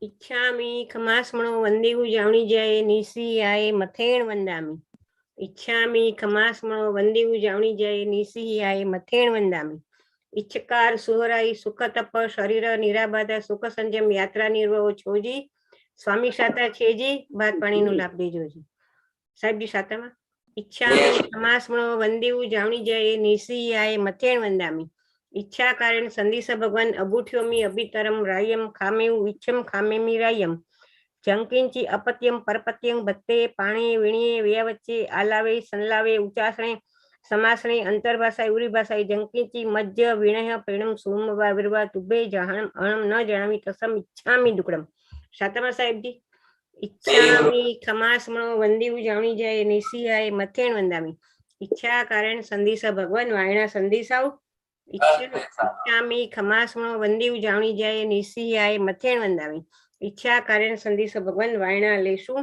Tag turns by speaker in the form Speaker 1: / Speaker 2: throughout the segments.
Speaker 1: इच्छामि खमास्मणो वन्दे उजावणी जय निसी आए मथेण वंदामि। इच्छामि खमास्मणो वन्दे उजावणी जय निसी आए मथेण वंदामि। इच्छकार सुहराई सुख तप शरीर निराबाधा सुख संजम यात्रा निर्वहो छोजी। स्वामी साता छेजी बात पाणी नो लाभ देजोजी। साहेब जी सातामा इच्छामि खमास्मणो वन्दे उजावणी जय निसी आए मथेण वंदामि। इच्छा कारण संदिस भगवान अबूठ्योमी अभितरम रायम खामेउ इच्छम खामेमी रायम। जंकिंची अपत्यम परपत्यं भत्ते पाणे विणिये व्यवच्चे आलावे संलावे उचासणे समासणे अंतर्भाषाय उरी भाषाय जंकिंची मध्य विणय प्रेणम सोमवा विरवा तुबे जहणम अणम न जणामी तसम इच्छामी दुकडम। सातमा साहेब जी इच्छामी खमास्मणो वंदी उजावणी जय निसी आए मथेण वंदामी। इच्छा कारण संदिस भगवान वायणा संदिसाओ। इच्छामी खमास्मणो वंदी उजावणी जय निसी आए मथेण वंदामी। इच्छा कारण संदिस भगवान वायणा लेशु।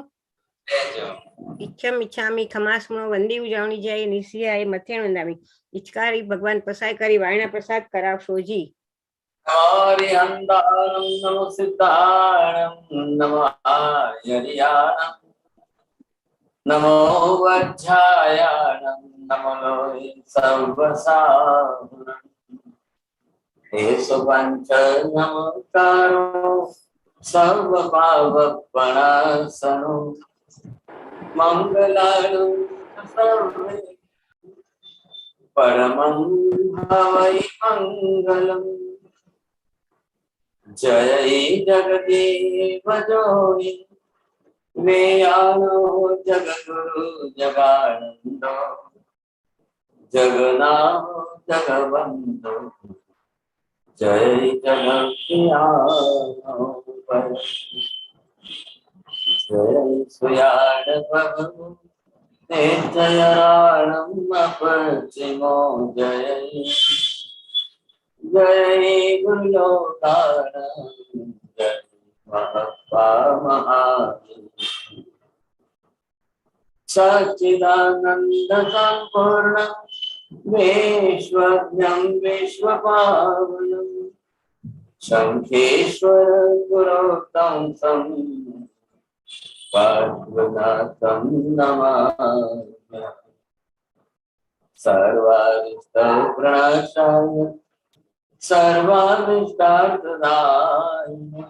Speaker 1: इच्छम इच्छामी खमास्मणो वंदी उजावणी जय निसी आए मथेण वंदामी। इच्छकारी भगवान प्रसाद करी वायणा प्रसाद करावशो जी।
Speaker 2: हरिहंदानं नमो सिद्धाणं नमो आर्याणं नमो वज्रायाणं नमो लोहे सर्वसाहुरं। एषु पञ्च नमस्कारो सर्वपावपणासनो मङ्गलानि सर्वे परमं भावै मङ्गलम्। जय जगदेव जोनि वेयानो जगद्गुरु जगानंदो जगन्नाथ जगवंदो जय जगत्यानो जय सुयाण प्रभु नित्ययाणम अपचिमो जय जय गुरुलोकाणं जय महत्वा महादेव सच्चिदानंद संपूर्ण विश्वज्ञं विश्वपावनं शंखेश्वर गुरोत्तम सं पार्श्वनाथं नमामि। सर्वारिष्टप्राशाय सर्वाभिष्टार्थदायिने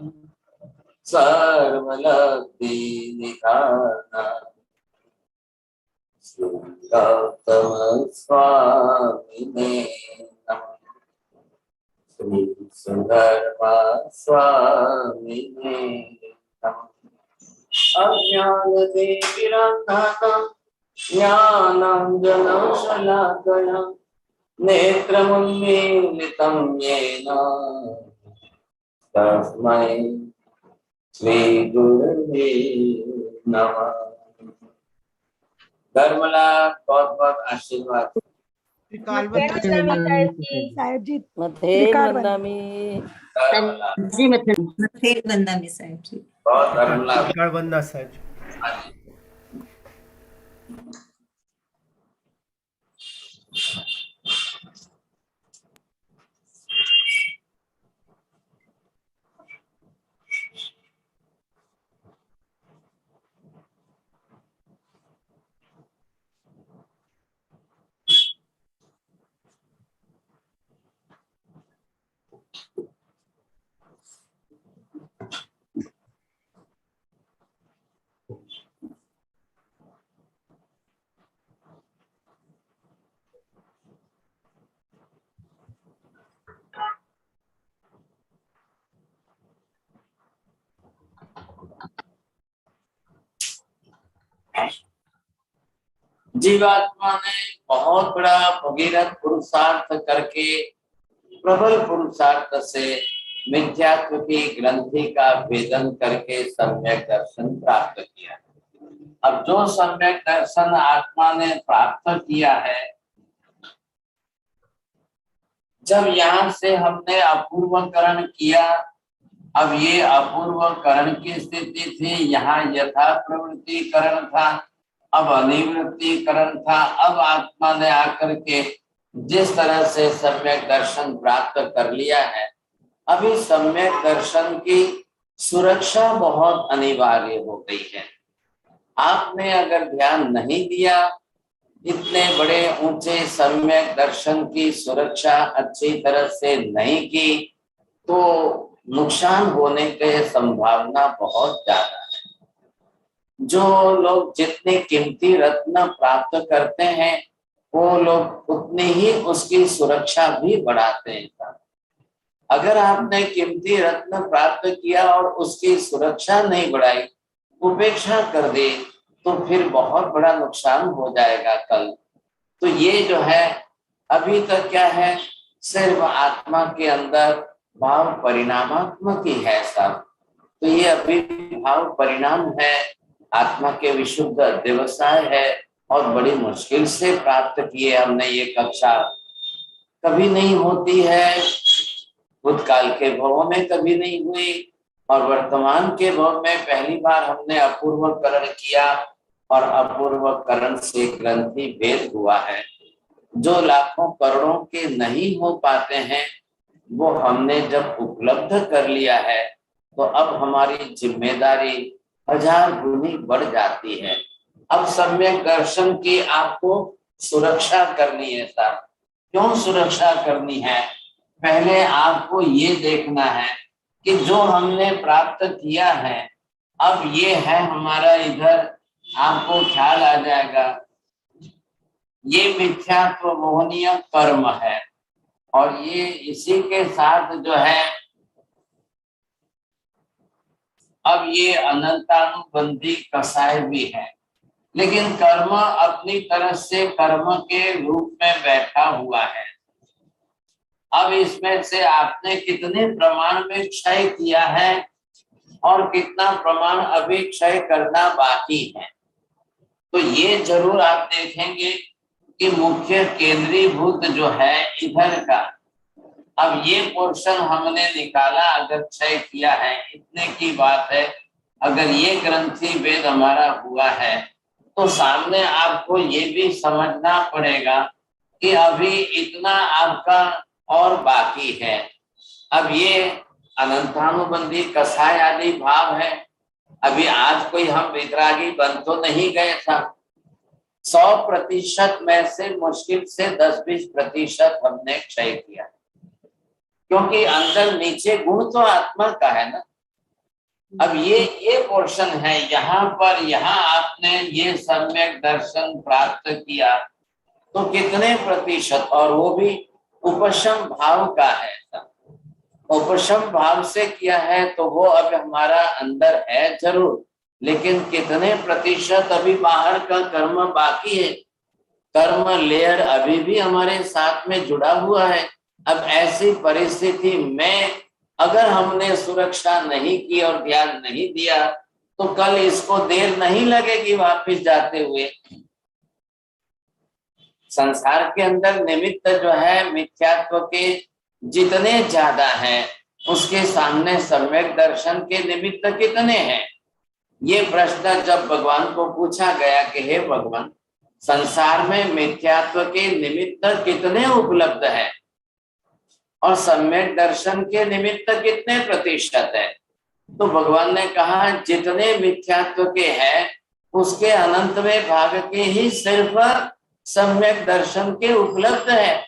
Speaker 2: सर्वलब्धिनिधाना श्री गौतम स्वामिने नमः। श्री सुधर्मा स्वामिने नमः। अज्ञानतिमिरान्धकं ज्ञानाञ्जनं शलाकया नेत्रमुन्मीलितं येन तस्मै श्रीगुरुवे नमः। धर्मला बहुत बहुत आशीर्वाद।
Speaker 3: साहेब जी
Speaker 4: मथेन वंदामी
Speaker 5: जी मथेन वंदामी साहेब जी
Speaker 2: बहुत धर्मला
Speaker 6: वंदा साहेब जी।
Speaker 2: जीवात्मा ने बहुत बड़ा भगीरथ पुरुषार्थ करके प्रबल पुरुषार्थ से मिथ्यात्व की ग्रंथि का भेदन करके सम्यक दर्शन प्राप्त किया। अब जो सम्यक दर्शन आत्मा ने प्राप्त किया है, जब यहाँ से हमने अपूर्वकरण किया, अब ये अपूर्वकरण की स्थिति थी, यहाँ यथा प्रवृत्तिकरण था, अब अनिवृत्तिकरण था। अब आत्मा ने आकर के जिस तरह से सम्यक दर्शन प्राप्त कर लिया है, अभी सम्यक दर्शन की सुरक्षा बहुत अनिवार्य हो गई है। आपने अगर ध्यान नहीं दिया, इतने बड़े ऊंचे सम्यक दर्शन की सुरक्षा अच्छी तरह से नहीं की, तो नुकसान होने की संभावना बहुत ज्यादा है। जो लोग जितने कीमती रत्न प्राप्त करते हैं, वो लोग उतनी ही उसकी सुरक्षा भी बढ़ाते हैं। अगर आपने कीमती रत्न प्राप्त किया और उसकी सुरक्षा नहीं बढ़ाई, उपेक्षा कर दी, तो फिर बहुत बड़ा नुकसान हो जाएगा कल। तो ये जो है अभी तक क्या है, सिर्फ आत्मा के अंदर भाव परिणामात्मक ही है सब। तो ये अभी भाव परिणाम है, आत्मा के विशुद्ध व्यवसाय है, और बड़ी मुश्किल से प्राप्त किए हमने ये कक्षा। कभी नहीं होती है, भूतकाल के भवों में कभी नहीं हुई, और वर्तमान के भव में पहली बार हमने अपूर्वकरण किया, और अपूर्वकरण से ग्रंथि भेद हुआ है। जो लाखों करोड़ों के नहीं हो पाते हैं, वो हमने जब उपलब्ध कर लिया है, तो अब हमारी जिम्मेदारी 1000 गुनी बढ़ जाती है। अब सम्यक दर्शन की आपको सुरक्षा करनी है साहब। क्यों सुरक्षा करनी है? पहले आपको ये देखना है कि जो हमने प्राप्त किया है, अब ये है हमारा, इधर आपको ख्याल आ जाएगा, ये मिथ्यात्व मोहनीय कर्म है, और ये इसी के साथ जो है अब ये अनंतानुबंधी कसाय भी है। लेकिन कर्म अपनी तरफ से कर्म के रूप में बैठा हुआ है। अब इसमें से आपने कितने प्रमाण में क्षय किया है और कितना प्रमाण अभी क्षय करना बाकी है, तो ये जरूर आप देखेंगे कि मुख्य केंद्रीभूत जो है इधर का, अब ये पोर्शन हमने निकाला, अगर क्षय किया है, इतने की बात है। अगर ये ग्रंथि भेद हमारा हुआ है, तो सामने आपको ये भी समझना पड़ेगा कि अभी इतना आपका और बाकी है। अब ये अनंतानुबंधी कसाय आदि भाव है। अभी आज कोई हम वितरागी बन तो नहीं गए था। 100% में से मुश्किल से 10-20% हमने क्षय किया, क्योंकि अंदर नीचे गुण तो आत्मा का है ना। अब ये पोर्शन है, यहाँ पर, यहाँ आपने ये सम्यक दर्शन प्राप्त किया, तो कितने प्रतिशत, और वो भी उपशम भाव का है। उपशम भाव से किया है, तो वो अब हमारा अंदर है जरूर, लेकिन कितने प्रतिशत अभी बाहर का कर्म बाकी है। कर्म लेयर अभी भी हमारे साथ में जुड़ा हुआ है। अब ऐसी परिस्थिति में अगर हमने सुरक्षा नहीं की और ध्यान नहीं दिया, तो कल इसको देर नहीं लगेगी वापस जाते हुए। संसार के अंदर निमित्त जो है मिथ्यात्व के जितने ज्यादा हैं, उसके सामने सम्यक दर्शन के निमित्त कितने हैं? ये प्रश्न जब भगवान को पूछा गया कि हे भगवान, संसार में मिथ्यात्व के निमित्त कितने उपलब्ध है और सम्यक दर्शन के निमित्त कितने प्रतिशत है, तो भगवान ने कहा जितने मिथ्यात्व के हैं उसके अनंत में भाग के ही सिर्फ सम्यक दर्शन के उपलब्ध है।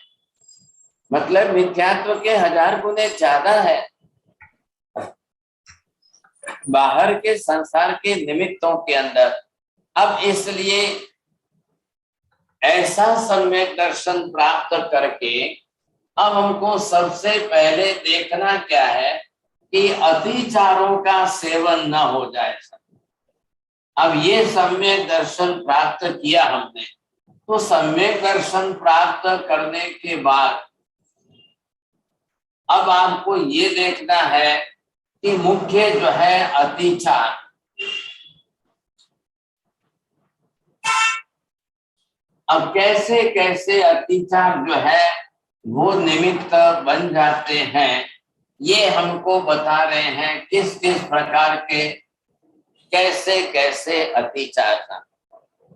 Speaker 2: मतलब मिथ्यात्व के 1000 गुने ज्यादा है। बाहर के संसार के निमित्तों के अंदर। अब इसलिए ऐसा सम्यक दर्शन प्राप्त करके अब हमको सबसे पहले देखना क्या है कि अतिचारों का सेवन न हो जाए। अब ये सम्यक दर्शन प्राप्त किया हमने, तो सम्यक दर्शन प्राप्त करने के बाद अब आपको ये देखना है कि मुख्य जो है अतिचार, अब कैसे कैसे अतिचार जो है वो निमित्त बन जाते हैं, ये हमको बता रहे हैं किस किस प्रकार के कैसे कैसे अतिचार का।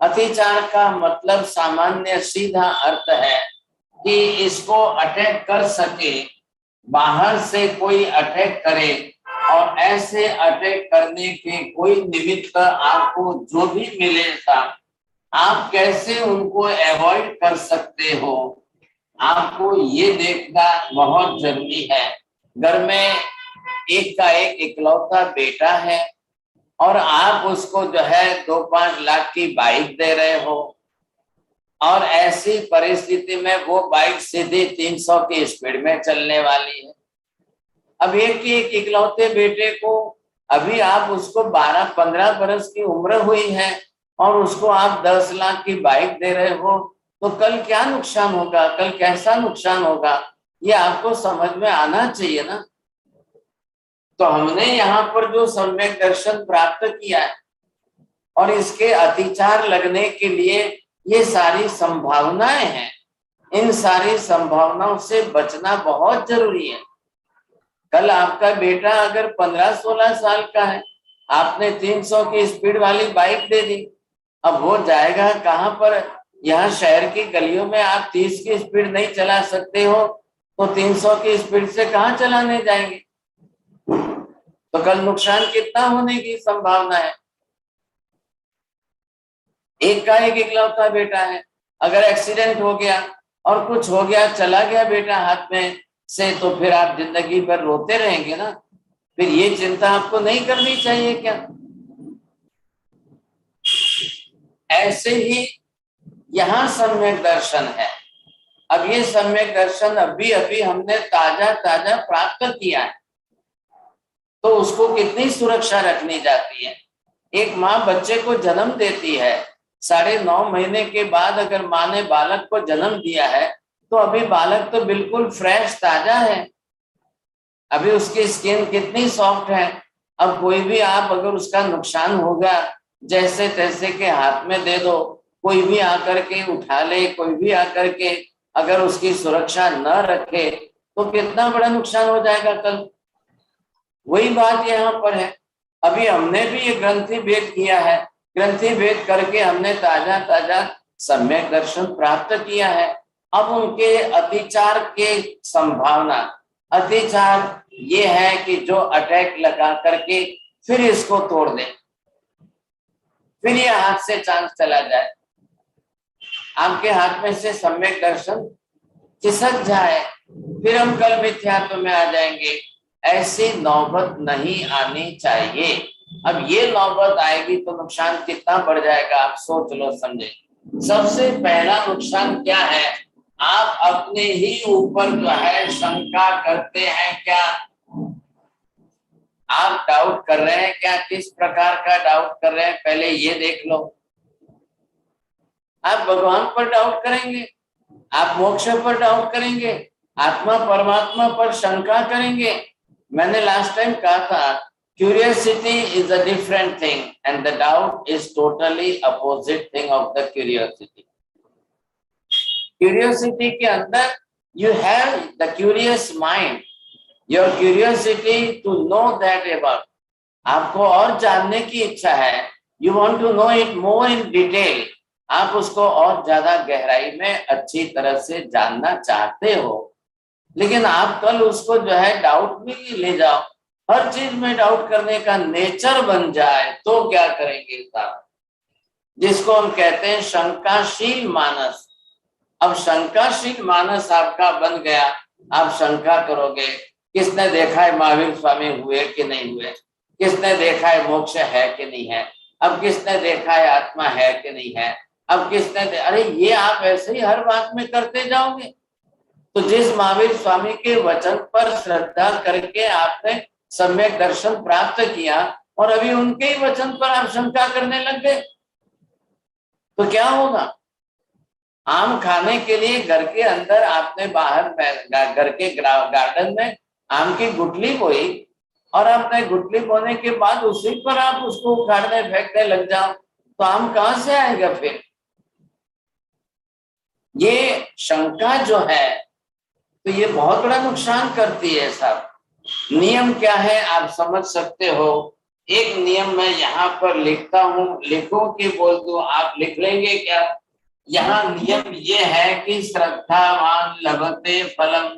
Speaker 2: अतिचार का मतलब सामान्य सीधा अर्थ है कि इसको अटैक कर सके, बाहर से कोई अटैक करे और ऐसे अटैक करने के कोई निमित्त आपको जो भी मिले साहब, आप कैसे उनको अवॉइड कर सकते हो, आपको ये देखना बहुत जरूरी है। घर में एक का एक इकलौता बेटा है और आप उसको जो है 2-5 लाख की बाइक दे रहे हो, और ऐसी परिस्थिति में वो बाइक सीधे 300 की स्पीड में चलने वाली है। अब एक इकलौते बेटे को अभी आप उसको 12-15 बरस की उम्र हुई है और उसको आप 10 लाख की बाइक दे रहे हो, तो कल क्या नुकसान होगा, कल कैसा नुकसान होगा, ये आपको समझ में आना चाहिए ना। तो हमने यहाँ पर जो सम्यक दर्शन प्राप्त किया है और इसके अतिचार लगने के लिए ये सारी संभावनाएं हैं, इन सारी संभावनाओं से बचना बहुत जरूरी है। कल आपका बेटा अगर 15-16 साल का है, आपने 300 की स्पीड वाली बाइक दे दी, अब वो जाएगा कहाँ पर। यहाँ शहर की गलियों में आप 30 की स्पीड नहीं चला सकते हो, तो 300 की स्पीड से कहाँ चलाने जाएंगे। तो कल नुकसान कितना होने की संभावना है। एक का एक इकलौता बेटा है, अगर एक्सीडेंट हो गया और कुछ हो गया, चला गया बेटा हाथ में से, तो फिर आप जिंदगी भर रोते रहेंगे ना। फिर ये चिंता आपको नहीं करनी चाहिए क्या। ऐसे ही यहाँ सम्यक दर्शन है। अब ये सम्यक दर्शन अभी अभी हमने ताजा ताजा प्राप्त किया है, तो उसको कितनी सुरक्षा रखनी जाती है। एक माँ बच्चे को जन्म देती है, 9.5 महीने के बाद अगर माँ ने बालक को जन्म दिया है, तो अभी बालक तो बिल्कुल फ्रेश ताजा है, अभी उसकी स्किन कितनी सॉफ्ट है। अब कोई भी आप अगर उसका नुकसान होगा, जैसे तैसे के हाथ में दे दो, कोई भी आकर के उठा ले, कोई भी आकर के अगर उसकी सुरक्षा न रखे, तो कितना बड़ा नुकसान हो जाएगा कल। वही बात यहाँ पर है। अभी हमने भी ये ग्रंथि भेद किया है, ग्रंथि भेद करके हमने ताजा ताजा सम्यक दर्शन प्राप्त किया है। अब उनके अतिचार के संभावना, अतिचार ये है कि जो अटैक लगा करके फिर इसको तोड़ दे, फिर ये हाथ से चांस चला जाए, आपके हाथ में से सम्यक दर्शन खिसक जाए, फिर हम कल मिथ्यात्व में आ जाएंगे। ऐसी नौबत नहीं आनी चाहिए। अब ये नौबत आएगी तो नुकसान कितना बढ़ जाएगा, आप सोच लो, समझे। सबसे पहला नुकसान क्या है, आप अपने ही ऊपर जो है शंका करते हैं क्या, आप डाउट कर रहे हैं क्या, किस प्रकार का डाउट कर रहे हैं, पहले ये देख लो। आप भगवान पर डाउट करेंगे, आप मोक्ष पर डाउट करेंगे, आत्मा परमात्मा पर शंका करेंगे। मैंने लास्ट टाइम कहा था, curiosity is a different thing and the doubt is totally opposite thing of the curiosity. Curiosity के अंदर you have the curious mind, your curiosity to know that about, आपको और जानने की इच्छा है, you want to know it more in detail, आप उसको और ज्यादा गहराई में अच्छी तरह से जानना चाहते हो। लेकिन आप कल उसको जो है डाउट में ही ले जाओ, हर चीज में डाउट करने का नेचर बन जाए, तो क्या करेंगे साहब, जिसको हम कहते हैं शंकाशील मानस। अब शंकाशील मानस आपका बन गया, आप शंका करोगे, किसने देखा है महावीर स्वामी हुए कि नहीं हुए, किसने देखा है मोक्ष है कि नहीं है, अब किसने देखा है आत्मा है कि नहीं है, अब किसने अरे ये आप ऐसे ही हर बात में करते जाओगे। तो जिस महावीर स्वामी के वचन पर श्रद्धा करके आपने सम्यक दर्शन प्राप्त किया और अभी उनके ही वचन पर आप शंका करने लग गए, तो क्या होगा। आम खाने के लिए घर के अंदर आपने बाहर घर के गार्डन में आम की गुठली बोई और आपने गुठली बोने के बाद उसी पर आप उसको उखाड़ने फेंकने लग जाओ, तो आम कहां से आएगा फिर। ये शंका जो है तो ये बहुत बड़ा नुकसान करती है साहब। नियम क्या है आप समझ सकते हो। एक नियम मैं यहाँ पर लिखता हूँ, लिखो कि बोल दो, आप लिख लेंगे क्या। यहाँ नियम ये है कि श्रद्धावान लभते फलम,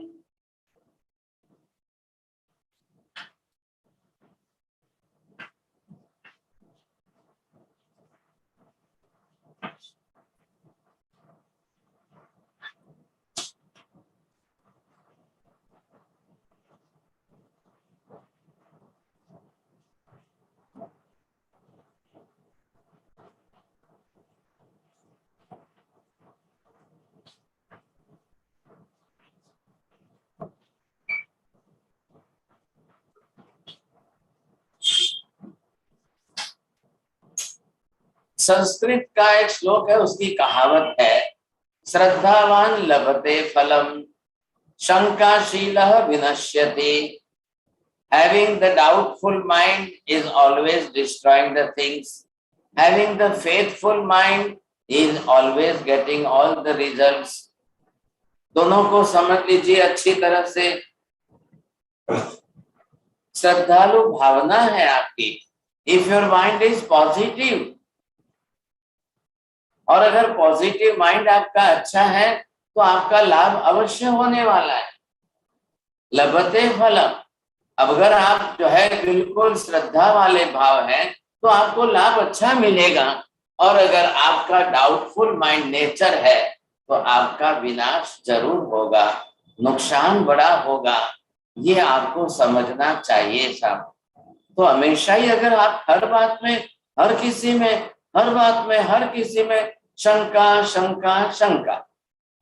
Speaker 2: संस्कृत का एक श्लोक है, उसकी कहावत है, श्रद्धावान लभते फलम शंकाशीलः विनश्यति। Having the doubtful mind is always destroying the things. Having the faithful mind is always getting all the results. दोनों को समझ लीजिए अच्छी तरह से। श्रद्धालु भावना है आपकी, if your mind is positive, और अगर पॉजिटिव माइंड आपका अच्छा है तो आपका लाभ अवश्य होने वाला है। लभते फलम, अब अगर आप जो है बिल्कुल श्रद्धा वाले भाव हैं तो आपको लाभ अच्छा मिलेगा, और अगर आपका डाउटफुल माइंड नेचर है तो आपका विनाश जरूर होगा, नुकसान बड़ा होगा। ये आपको समझना चाहिए साहब। तो हमेशा ही अगर आप हर बात में, हर किसी में, हर बात में, हर किसी में शंका शंका शंका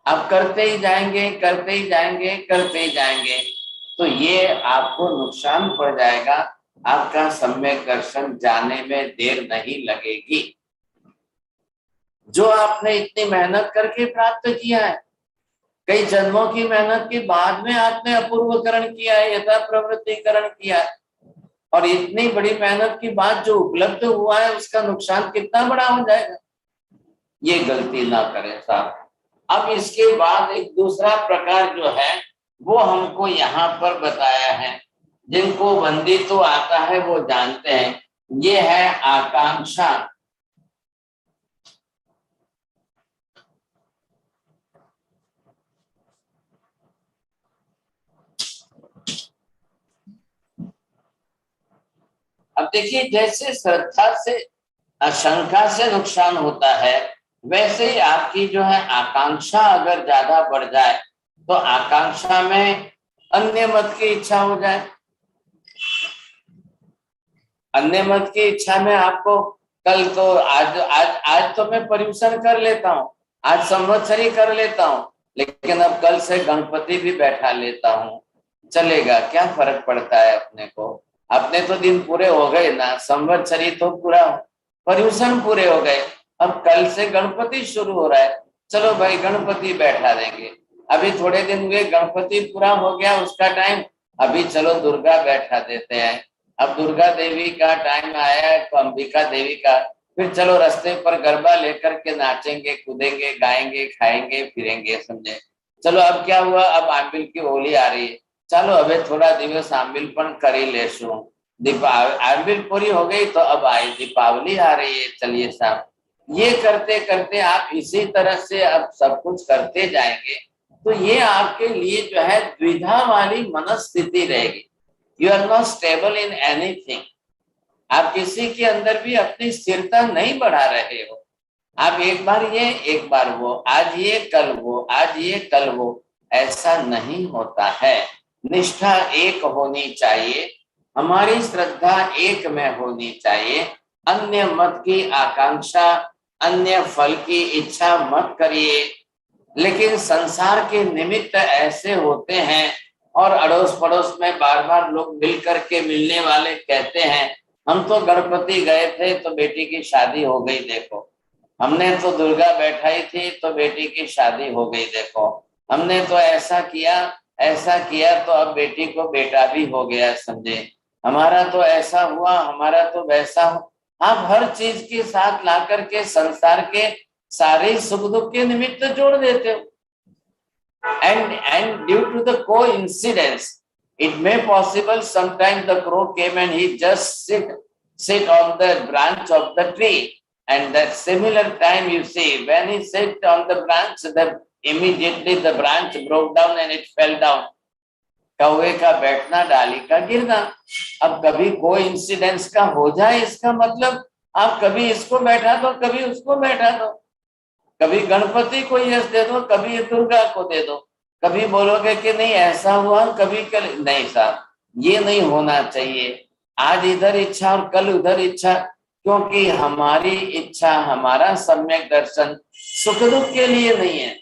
Speaker 2: आप करते ही जाएंगे, करते ही जाएंगे, करते ही जाएंगे, तो ये आपको नुकसान पड़ जाएगा। आपका सम्यक दर्शन जाने में देर नहीं लगेगी। जो आपने इतनी मेहनत करके प्राप्त किया है, कई जन्मों की मेहनत के बाद में आपने अपूर्वकरण किया है, यथा प्रवृत्तिकरण किया है, और इतनी बड़ी मेहनत के बाद जो उपलब्ध हुआ है उसका नुकसान कितना बड़ा हो जाएगा। ये गलती ना करें साहब। अब इसके बाद एक दूसरा प्रकार जो है वो हमको यहाँ पर बताया है, जिनको वंदित तो आता है वो जानते हैं, ये है आकांक्षा। अब देखिए, जैसे श्रद्धा से आशंका से नुकसान होता है, वैसे ही आपकी जो है आकांक्षा अगर ज्यादा बढ़ जाए तो आकांक्षा में अन्य मत की इच्छा हो जाए। अन्य मत की इच्छा में आपको कल तो आज तो मैं पर्यूषण कर लेता हूँ, आज संवत्सरी कर लेता हूँ, लेकिन अब कल से गणपति भी बैठा लेता हूँ, चलेगा, क्या फर्क पड़ता है अपने को। अपने तो दिन पूरे हो गए ना, संवत्सरी तो पूरा, पर्यूषण पूरे हो गए, अब कल से गणपति शुरू हो रहा है, चलो भाई गणपति बैठा देंगे। अभी थोड़े दिन हुए गणपति पूरा हो गया उसका टाइम, अभी चलो दुर्गा बैठा देते हैं। अब दुर्गा देवी का टाइम आया है तो अंबिका देवी का, फिर चलो रास्ते पर गरबा लेकर के नाचेंगे, कूदेंगे, गाएंगे, खाएंगे, फिरेंगे, समझे। चलो अब क्या हुआ, अब आंबिल की होली आ रही है, चलो अबे थोड़ा दिवस आंबिलपन कर ही लेशू, आंबिल पूरी हो गई तो अब आई दीपावली आ रही है, चलिए साहब। ये करते करते आप इसी तरह से अब सब कुछ करते जाएंगे तो ये आपके लिए जो है द्विधा वाली मनस्थिति रहेगी। You are not stable in anything. आप किसी के अंदर भी अपनी स्थिरता नहीं बढ़ा रहे हो। आप एक बार ये, एक बार वो, आज ये कल वो, आज ये कल वो, ऐसा नहीं होता है। निष्ठा एक होनी चाहिए, हमारी श्रद्धा एक में होनी चाहिए। अन्य मत की आकांक्षा, अन्य फल की इच्छा मत करिए। लेकिन संसार के निमित्त ऐसे होते हैं, और अड़ोस पड़ोस में बार बार लोग मिल करके मिलने वाले कहते हैं, हम तो गणपति गए थे तो बेटी की शादी हो गई, देखो हमने तो दुर्गा बैठाई थी तो बेटी की शादी हो गई, देखो हमने तो ऐसा किया तो अब बेटी को बेटा भी हो गया, समझे, हमारा तो ऐसा हुआ, हमारा तो वैसा हो। आप हर चीज के साथ ला करके संसार के सारे सुख दुख के निमित्त जोड़ देते हो। And due to the coincidence, it may possible sometimes the crow came and he just sit on the branch of the tree, and that similar time you see when he sit on the branch, immediately the branch broke down and it fell down. कौवे का बैठना, डाली का गिरना। अब कभी coincidence का हो जाए, इसका मतलब आप कभी इसको बैठा दो, कभी उसको बैठा दो, कभी गणपति को यश दे दो, कभी दुर्गा को दे दो, कभी बोलोगे कि नहीं ऐसा हुआ, कभी कल नहीं साहब, ये नहीं होना चाहिए। आज इधर इच्छा और कल उधर इच्छा, क्योंकि हमारी इच्छा, हमारा सम्यक दर्शन सुख दुख के लिए नहीं है।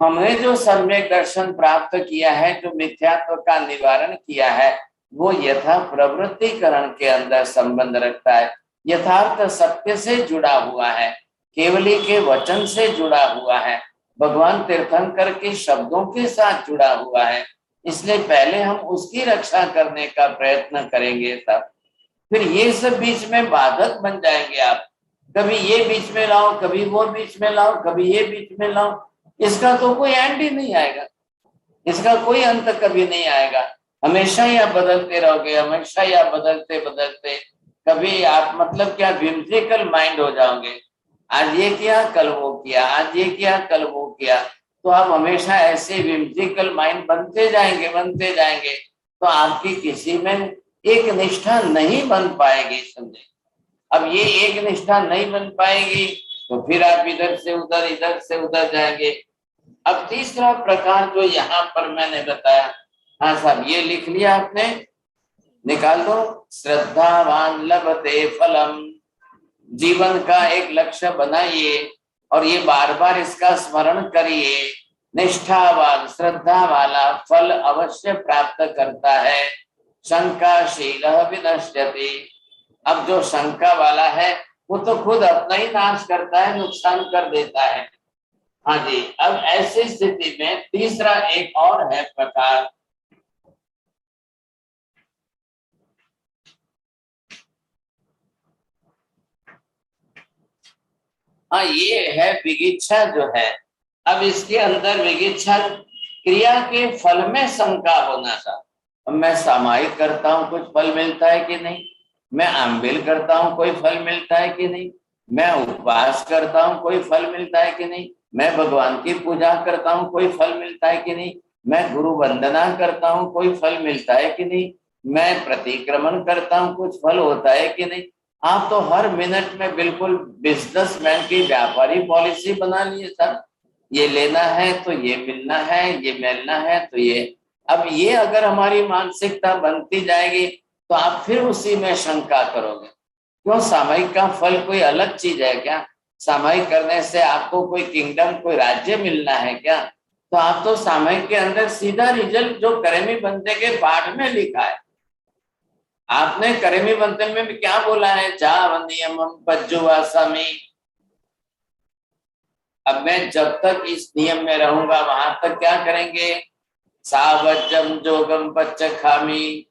Speaker 2: हमने जो सम्यक दर्शन प्राप्त किया है, जो मिथ्यात्व का निवारण किया है, वो यथा प्रवृत्तिकरण के अंदर संबंध रखता है। यथार्थ सत्य से जुड़ा हुआ है, केवली के वचन से जुड़ा हुआ है, भगवान तीर्थंकर के शब्दों के साथ जुड़ा हुआ है। इसलिए पहले हम उसकी रक्षा करने का प्रयत्न करेंगे, तब फिर ये सब बीच में बाधक बन जाएंगे। आप कभी ये बीच में लाओ, कभी वो बीच में लाओ, कभी ये बीच में लाओ, इसका तो कोई एंड ही नहीं आएगा, इसका कोई अंत कभी नहीं आएगा। हमेशा ही आप बदलते रहोगे, हमेशा ही आप बदलते बदलते, कभी आप मतलब क्या व्हिमसिकल माइंड हो जाओगे। आज ये किया, कल वो किया, आज ये किया, कल वो किया, तो आप हमेशा ऐसे व्हिमसिकल माइंड बनते जाएंगे, बनते जाएंगे, तो आपकी किसी में एक निष्ठा नहीं बन पाएगी, समझे। अब ये एक निष्ठा नहीं बन पाएगी तो फिर आप इधर से उधर जाएंगे। अब तीसरा प्रकार जो यहाँ पर मैंने बताया, हाँ साहब ये लिख लिया आपने, निकाल दो। श्रद्धावान लभते फलम, जीवन का एक लक्ष्य बनाइए और ये बार बार इसका स्मरण करिए। निष्ठावान, श्रद्धा वाला फल अवश्य प्राप्त करता है। शंकाशील विनश्यति, अब जो शंका वाला है वो तो खुद अपना ही नाश करता है, नुकसान कर देता है। हाँ जी, अब ऐसी स्थिति में तीसरा एक और है प्रकार, हाँ ये है विगिच्छा जो है। अब इसके अंदर विगिच्छा क्रिया के फल में शंका होना था। अब मैं सामायिक करता हूँ, कुछ फल मिलता है कि नहीं, मैं आंबिल करता हूँ, कोई फल मिलता है कि नहीं, मैं उपवास करता हूँ, कोई फल मिलता है कि नहीं, मैं भगवान की पूजा करता हूँ, कोई फल मिलता है कि नहीं, मैं गुरु वंदना करता हूँ, कोई फल मिलता है कि नहीं, मैं प्रतिक्रमण करता हूँ, कुछ फल होता है कि नहीं। आप तो हर मिनट में बिल्कुल बिजनेसमैन की व्यापारी पॉलिसी बना लिए सर, ये लेना है तो ये मिलना है, ये मिलना है तो ये। अब ये अगर हमारी मानसिकता बनती जाएगी तो आप फिर उसी में शंका करोगे। क्यों, सामायिक का फल कोई अलग चीज है क्या? सामायिक करने से आपको कोई किंगडम, कोई राज्य मिलना है क्या? तो आप तो सामायिक के अंदर सीधा रिजल्ट जो करेमी बनते के पाठ में लिखा है, आपने करेमी बंधन में भी क्या बोला है, जा नियमम पज्जुवासमी। अब मैं जब तक इस नियम में रहूंगा वहां तक क्या करेंगे, सावज्जम जोगम पच्च खामी,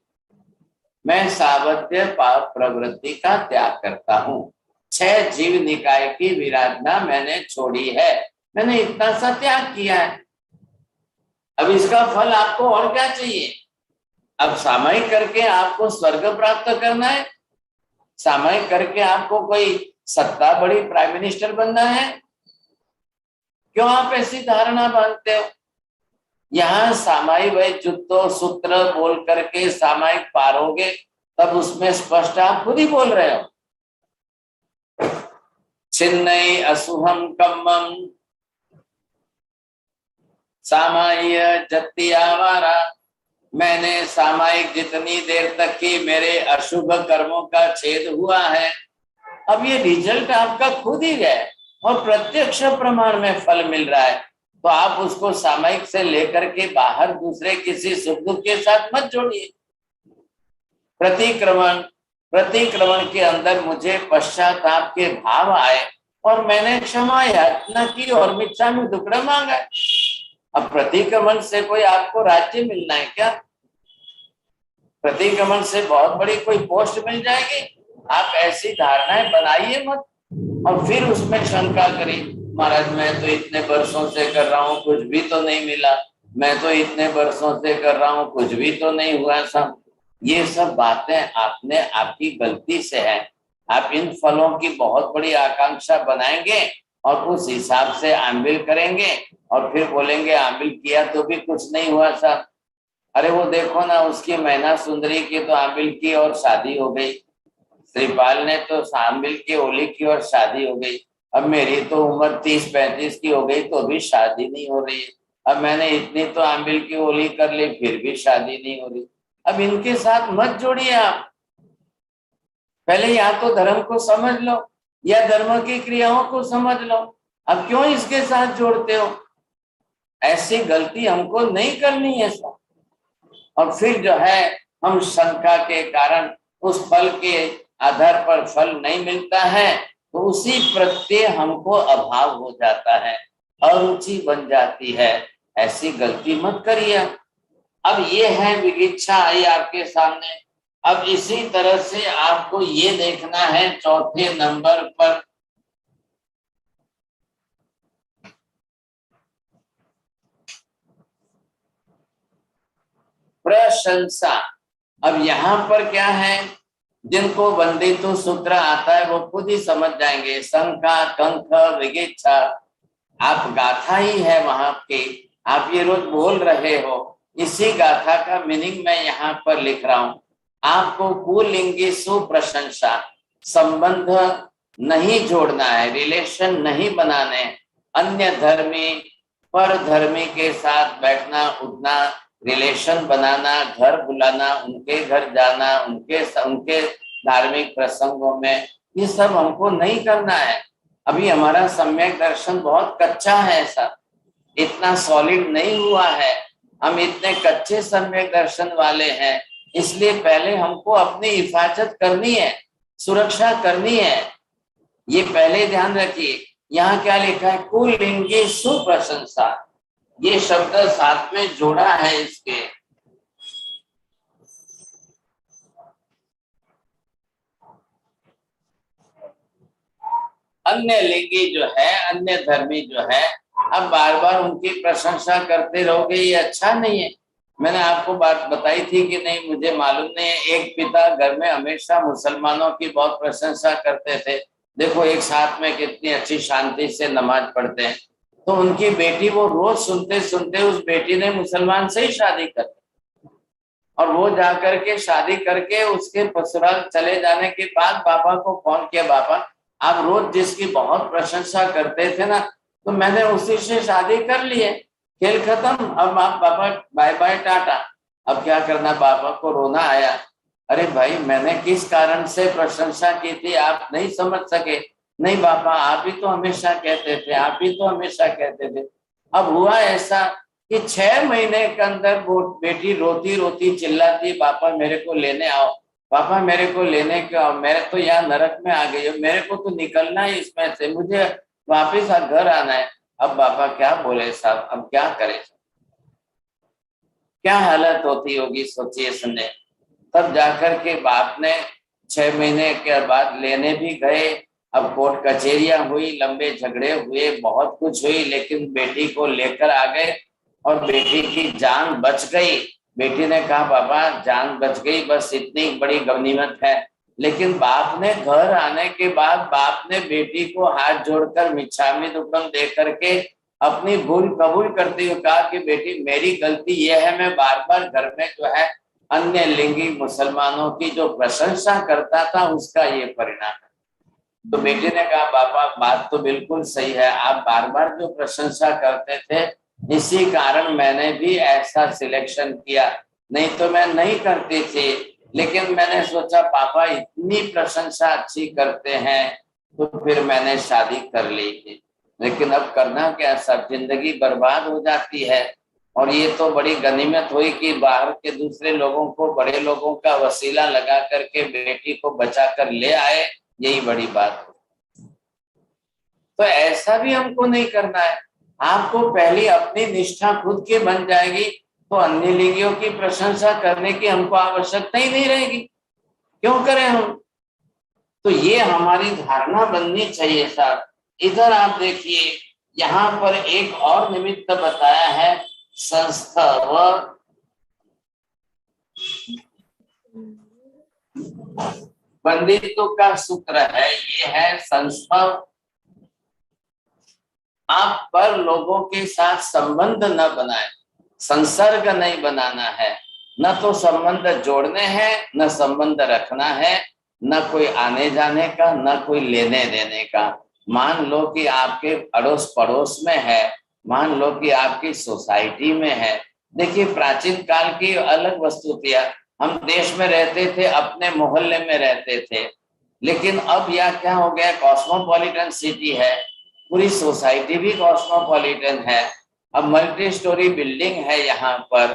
Speaker 2: मैं सावध्य पाप प्रवृत्ति का त्याग करता हूँ। 6 जीव निकाय की विराधना मैंने छोड़ी है, मैंने इतना सा त्याग किया है। अब इसका फल आपको और क्या चाहिए? अब सामायिक करके आपको स्वर्ग प्राप्त करना है, सामायिक करके आपको कोई सत्ता बड़ी प्राइम मिनिस्टर बनना है, क्यों आप ऐसी धारणा बांधते हो? यहाँ सामायिक वह जुत्तो सूत्र बोल करके सामायिक पारोगे तब उसमें स्पष्ट आप खुद ही बोल रहे हो, छिन्नई असुहम कम्मम सामाय जत्तियावारा, मैंने सामायिक जितनी देर तक की मेरे अशुभ कर्मों का छेद हुआ है। अब ये रिजल्ट आपका खुद ही है और प्रत्यक्ष प्रमाण में फल मिल रहा है, तो आप उसको सामायिक से लेकर के बाहर दूसरे किसी सुख दुख के साथ मत जोड़िए। प्रतिक्रमण के अंदर मुझे पश्चाताप के भाव आए और मैंने क्षमा याचना की और मिच्छामि दुक्कड़म मांगा। अब प्रतिक्रमण से कोई आपको राज्य मिलना है क्या? प्रतिक्रमण से बहुत बड़ी कोई पोस्ट मिल जाएगी? आप ऐसी धारणाएं बनाइए मत और फिर उसमें शंका करिए, महाराज मैं तो इतने वर्षों से कर रहा हूँ कुछ भी तो नहीं मिला, मैं तो इतने वर्षों से कर रहा हूँ कुछ भी तो नहीं हुआ। सब ये सब बातें आपने आपकी गलती से है। आप इन फलों की बहुत बड़ी आकांक्षा बनाएंगे और उस हिसाब से आंबिल करेंगे और फिर बोलेंगे आंबिल किया तो भी कुछ नहीं हुआ साहब। अरे वो देखो ना, उसकी मैना सुंदरी की तो आंबिल की और शादी हो गई, श्रीपाल ने तो आंबिल की ओली की और शादी हो गई। अब मेरी तो उम्र 30-35 की हो गई तो भी शादी नहीं हो रही है। अब मैंने इतनी तो आंबिल की ओली कर ली फिर भी शादी नहीं हो रही। अब इनके साथ मत जोड़िए आप, पहले या तो धर्म को समझ लो या धर्म की क्रियाओं को समझ लो। अब क्यों इसके साथ जोड़ते हो? ऐसी गलती हमको नहीं करनी है सब। और फिर जो है हम शंका के कारण उस फल के आधार पर फल नहीं मिलता है तो उसी प्रत्यय हमको अभाव हो जाता है, अरुचि बन जाती है। ऐसी गलती मत करिए। अब ये है विगिच्छा आई आपके सामने। अब इसी तरह से आपको ये देखना है चौथे नंबर पर प्रशंसा। अब यहाँ पर क्या है, जिनको वंदितु सूत्र आता है वो खुद ही समझ जाएंगे। शंका कंख विगिच्छा आप गाथा ही है वहां के, आप ये रोज बोल रहे हो, इसी गाथा का मीनिंग मैं यहाँ पर लिख रहा हूं। आपको पुल्लिंगी सुप्रशंसा संबंध नहीं जोड़ना है, रिलेशन नहीं बनाने। अन्य धर्मी पर धर्मी के साथ बैठना उठना, रिलेशन बनाना, घर बुलाना, उनके घर जाना, उनके धार्मिक प्रसंगों में, ये सब हमको नहीं करना है। अभी हमारा सम्यक दर्शन बहुत कच्चा है, ऐसा इतना सॉलिड नहीं हुआ है। हम इतने कच्चे सम्यक दर्शन वाले हैं, इसलिए पहले हमको अपनी हिफाजत करनी है, सुरक्षा करनी है। ये पहले ध्यान रखिए। यहाँ क्या लिखा है, पुल्लिंगी सुप्रशंसा, ये शब्द साथ में जोड़ा है इसके। अन्य लिंगी जो है, अन्य धर्मी जो है, अब बार बार उनकी प्रशंसा करते रहोगे, ये अच्छा नहीं है। मैंने आपको बात बताई थी कि नहीं, मुझे मालूम नहीं है। एक पिता घर में हमेशा मुसलमानों की बहुत प्रशंसा करते थे। देखो एक साथ में कितनी अच्छी शांति से नमाज पढ़ते हैं। तो उनकी बेटी वो रोज सुनते सुनते उस बेटी ने मुसलमान से ही शादी कर ली, और वो जाकर के शादी करके उसके ससुराल चले जाने के बाद पापा को फोन किया, पापा आप रोज जिसकी बहुत प्रशंसा करते थे ना, तो मैंने उसी से शादी कर ली है, खेल खत्म, अब आप पापा बाय बाय टाटा। अब क्या करना, पापा को रोना आया। अरे भाई मैंने किस कारण से प्रशंसा की थी, आप नहीं समझ सके। नहीं पापा आप ही तो हमेशा कहते थे, आप ही तो हमेशा कहते थे। अब हुआ ऐसा कि 6 महीने के अंदर वो बेटी रोती रोती चिल्लाती, पापा मेरे को लेने आओ, पापा मेरे को लेने क्यों आओ, मेरे तो यहाँ नरक में आ गई हो, मेरे को तो निकलना है इसमें से, मुझे वापिस घर आना है। अब पापा क्या बोले साहब, अब क्या करें, क्या हालत होती होगी सोचिए सुने। तब जाकर के बाप ने 6 महीने के बाद लेने भी गए। अब कोर्ट कचहरियां हुई, लंबे झगड़े हुए, बहुत कुछ हुई, लेकिन बेटी को लेकर आ गए और बेटी की जान बच गई। बेटी ने कहा पापा जान बच गई, बस इतनी बड़ी गनीमत है। लेकिन बाप ने घर आने के बाद बाप ने बेटी को हाथ जोड़कर मिच्छामी दुक्कड़म दे करके अपनी भूल कबूल करते हुए कहा कि बेटी मेरी गलती यह है, मैं बार बार घर में जो है अन्य लिंगी मुसलमानों की जो प्रशंसा करता था उसका ये परिणाम है। तो बेटी ने कहा पापा बात तो बिल्कुल सही है, आप बार बार जो प्रशंसा करते थे इसी कारण मैंने भी ऐसा सिलेक्शन किया, नहीं तो मैं नहीं करती थी। लेकिन मैंने सोचा पापा इतनी प्रशंसा अच्छी करते हैं तो फिर मैंने शादी कर ली थी। लेकिन अब करना क्या, सब जिंदगी बर्बाद हो जाती है। और ये तो बड़ी गनीमत हुई कि बाहर के दूसरे लोगों को, बड़े लोगों का वसीला लगा करके बेटी को बचा कर ले आए, यही बड़ी बात है। तो ऐसा भी हमको नहीं करना है। आपको पहली अपनी निष्ठा खुद की बन जाएगी तो अन्य लिंगियों की प्रशंसा करने की हमको आवश्यकता ही नहीं रहेगी, क्यों करें हम। तो ये हमारी धारणा बननी चाहिए साहब। इधर आप देखिए यहाँ पर एक और निमित्त बताया है, संस्थव। बंदित्व का सूत्र है, ये है संस्थव। आप पर लोगों के साथ संबंध न बनाए, संसर्ग नहीं बनाना है, न तो संबंध जोड़ने हैं, न संबंध रखना है, न कोई आने जाने का, न कोई लेने देने का। मान लो कि आपके अड़ोस पड़ोस में है, मान लो कि आपकी सोसाइटी में है। देखिए प्राचीन काल की अलग वस्तु थी, हम देश में रहते थे, अपने मोहल्ले में रहते थे। लेकिन अब यह क्या हो गया, कॉस्मोपॉलिटन सिटी है, पूरी सोसाइटी भी कॉस्मोपॉलिटन है। अब मल्टी स्टोरी बिल्डिंग है यहाँ पर,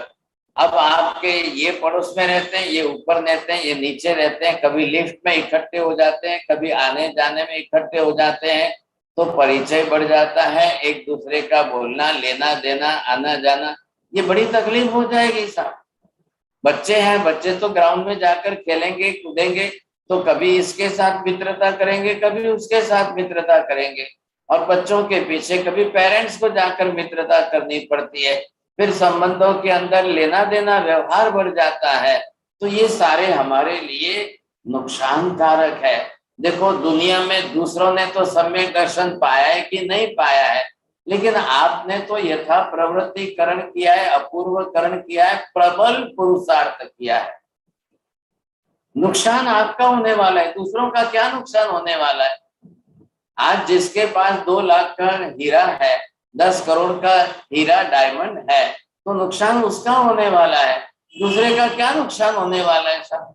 Speaker 2: अब आपके ये पड़ोस में रहते हैं, ये ऊपर रहते हैं, ये नीचे रहते हैं, कभी लिफ्ट में इकट्ठे हो जाते हैं, कभी आने जाने में इकट्ठे हो जाते हैं, तो परिचय बढ़ जाता है, एक दूसरे का बोलना, लेना देना, आना जाना, ये बड़ी तकलीफ हो जाएगी साहब। बच्चे हैं, बच्चे तो ग्राउंड में जाकर खेलेंगे कूदेंगे, तो कभी इसके साथ मित्रता करेंगे, कभी उसके साथ मित्रता करेंगे, और बच्चों के पीछे कभी पेरेंट्स को जाकर मित्रता करनी पड़ती है, फिर संबंधों के अंदर लेना देना, व्यवहार बढ़ जाता है। तो ये सारे हमारे लिए नुकसानकारक है। देखो दुनिया में दूसरों ने तो सम्यक दर्शन पाया है कि नहीं पाया है, लेकिन आपने तो यथा प्रवृत्तिकरण किया है, अपूर्वकरण किया है, प्रबल पुरुषार्थ किया है। नुकसान आपका होने वाला है, दूसरों का क्या नुकसान होने वाला है। आज जिसके पास 2 लाख का हीरा है, 10 करोड़ का हीरा डायमंड है, तो नुकसान उसका होने वाला है, दूसरे का क्या नुकसान होने वाला है साहब।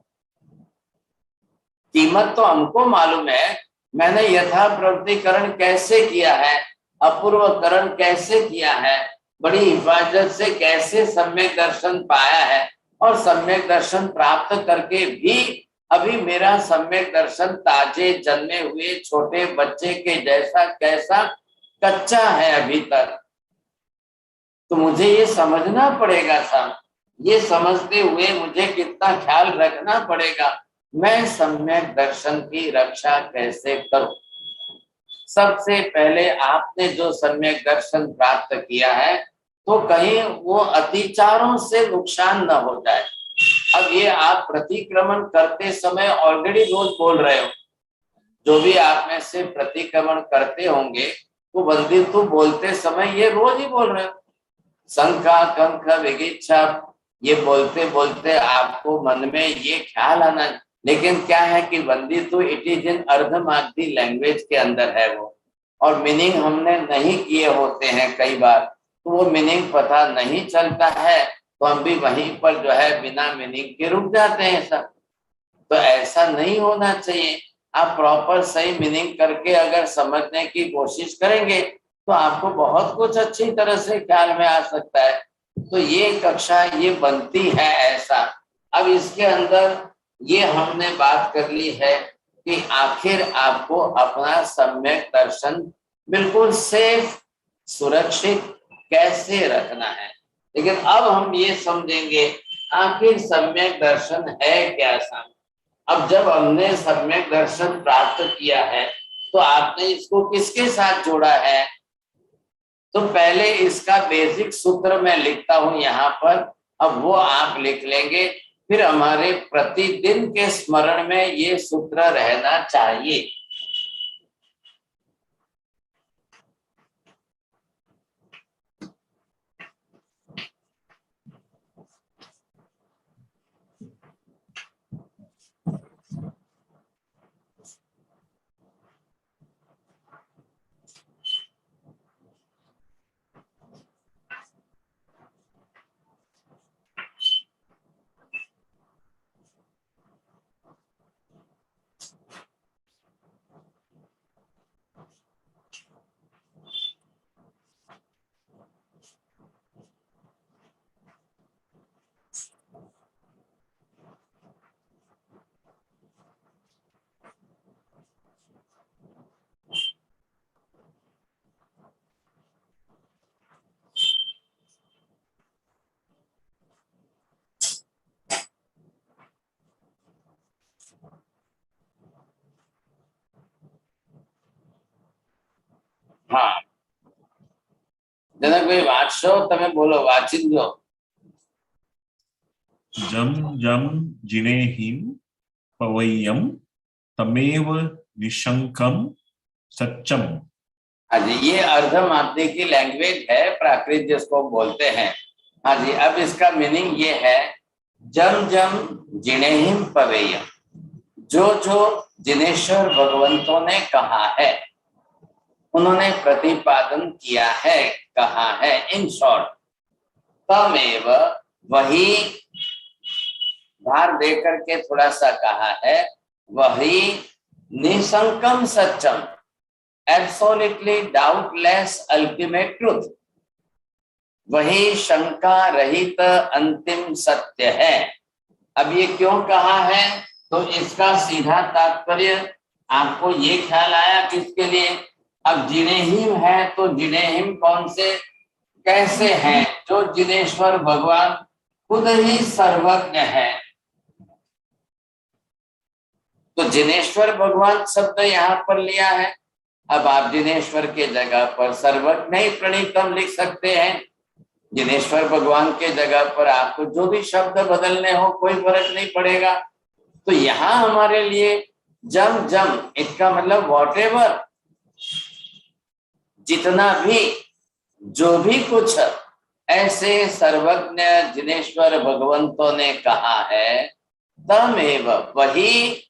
Speaker 2: कीमत तो हमको मालूम है, मैंने यथा प्रवृत्तिकरण कैसे किया है, अपूर्वकरण कैसे किया है, बड़ी हिफाजत से कैसे सम्यक दर्शन पाया है, और सम्यक दर्शन प्राप्त करके भी अभी मेरा सम्यक दर्शन ताजे जन्मे हुए छोटे बच्चे के जैसा कैसा कच्चा है अभी तक। तो मुझे ये समझना पड़ेगा साहब, ये समझते हुए मुझे कितना ख्याल रखना पड़ेगा, मैं सम्यक दर्शन की रक्षा कैसे करूं। सबसे पहले आपने जो सम्यक दर्शन प्राप्त किया है, तो कहीं वो अतिचारों से नुकसान न हो जाए। अब ये आप प्रतिक्रमण करते समय ऑलरेडी रोज बोल रहे हो, जो भी आप में से प्रतिक्रमण करते होंगे तो बंदितु बोलते समय ये रोज ही बोल रहे हो, शंका कंख विगिच्छा, ये बोलते बोलते आपको मन में ये ख्याल आना। लेकिन क्या है कि बंदितु it is in Ardhamagadhi language के अंदर है वो, और मीनिंग हमने नहीं किए होते हैं कई बार, तो वो मीनिंग पता नहीं चलता है, तो हम भी वहीं पर जो है बिना मीनिंग के रुक जाते हैं सब। तो ऐसा नहीं होना चाहिए। आप प्रॉपर सही मीनिंग करके अगर समझने की कोशिश करेंगे तो आपको बहुत कुछ अच्छी तरह से ख्याल में आ सकता है। तो ये कक्षा ये बनती है ऐसा। अब इसके अंदर ये हमने बात कर ली है कि आखिर आपको अपना सम्यक दर्शन बिल्कुल सेफ सुरक्षित कैसे रखना है। लेकिन अब हम ये समझेंगे आखिर सम्यक दर्शन है क्या साहब। अब जब हमने सम्यक दर्शन प्राप्त किया है तो आपने इसको किसके साथ जोड़ा है, तो पहले इसका बेसिक सूत्र मैं लिखता हूं यहाँ पर, अब वो आप लिख लेंगे, फिर हमारे प्रतिदिन के स्मरण में ये सूत्र रहना चाहिए। हाँ जनक भाई वाचो, તમે બોલો, વાંચી લો।
Speaker 3: जम जम जिनेहिं पवय्यम तमेव निशंकम सच्चम।
Speaker 2: हाँ जी, ये अर्धमागधी की लैंग्वेज है, प्राकृत जिसको बोलते हैं। हाँ जी, अब इसका मीनिंग ये है, जम जम जिनेहिं पवेयम, जो जो जिनेश्वर भगवंतों ने कहा है, उन्होंने प्रतिपादन किया है, कहा है, इन शॉर्ट तमेव, वही भार देकर के थोड़ा सा कहा है, वही निसंकम सच्चम, एब्सोल्युटली डाउटलेस अल्टीमेट ट्रूथ, वही शंका रहित अंतिम सत्य है। अब ये क्यों कहा है, तो इसका सीधा तात्पर्य आपको ये ख्याल आया किसके लिए, अब जिनेहिम है तो जिनेहिम कौन से कैसे हैं, जो जिनेश्वर भगवान खुद ही सर्वज्ञ है। तो जिनेश्वर भगवान शब्द यहाँ पर लिया है। अब आप जिनेश्वर के जगह पर सर्वज्ञ नहीं प्रणीतम लिख सकते हैं, जिनेश्वर भगवान के जगह पर आपको जो भी शब्द बदलने हो कोई फर्क नहीं पड़ेगा। तो यहाँ हमारे लिए जम जम, इसका मतलब वॉटेवर, जितना भी जो भी कुछ ऐसे सर्वज्ञ जिनेश्वर भगवंतों ने कहा है, तमेव वही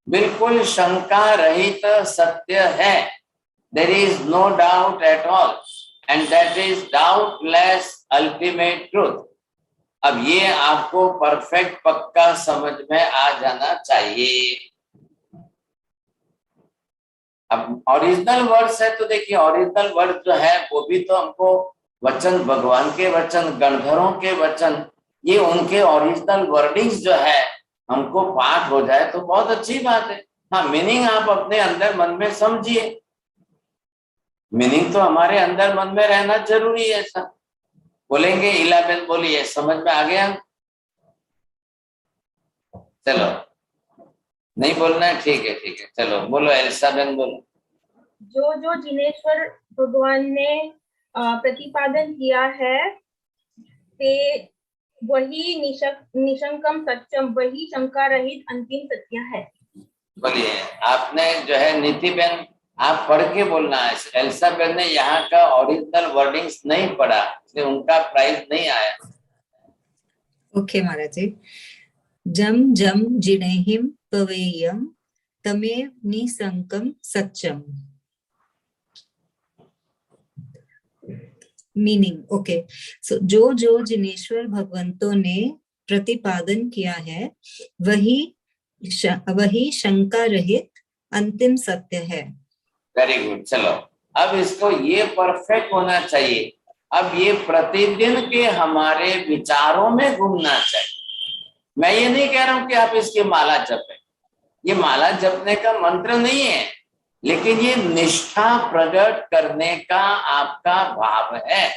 Speaker 2: बिल्कुल शंका रहित सत्य है। There is no doubt at all and that is doubtless ultimate truth. अब ये आपको परफेक्ट पक्का समझ में आ जाना चाहिए। अब ओरिजिनल वर्ड्स है, तो देखिए ओरिजिनल वर्ड जो है वो भी तो हमको वचन, भगवान के वचन, गणधरों के वचन, ये उनके ओरिजिनल वर्डिंग्स जो है हमको पाठ हो जाए तो बहुत अच्छी बात है। हाँ, मीनिंग आप अपने अंदर मन में समझिए, मीनिंग तो हमारे अंदर मन में रहना जरूरी है। ऐसा बोलेंगे, इलाबेन बोलिए, समझ में आ गया? चलो, नहीं बोलना है, ठीक है ठीक है, चलो बोलो एल्साबेन बोलो।
Speaker 4: जो जो जिनेश्वर भगवान ने प्रतिपादन किया है, ते वही निशंकम सत्यम, वही शंका रहित अंतिम सत्य है।
Speaker 2: बोलिए, आपने जो है नीति बेन, आप पढ़ के बोलना है। एल्साबेन ने यहाँ का ओरिजिनल वर्डिंग्स नहीं पढ़ा, इसलिए उनका प्राइज नहीं आया।
Speaker 5: ओके महाराज जी। जम जम जिनेहिम पवेयम तमेव निसंकम सत्यम। मीनिंग, ओके, सो जो जो जिनेश्वर भगवंतों ने प्रतिपादन किया है, वही शंका रहित अंतिम सत्य है।
Speaker 2: Very good. चलो, अब इसको ये परफेक्ट होना चाहिए। अब ये प्रतिदिन के हमारे विचारों में घूमना चाहिए। मैं ये नहीं कह रहा हूं कि आप इसकी माला जपें, ये माला जपने का मंत्र नहीं है, लेकिन ये निष्ठा प्रकट करने का आपका भाव है।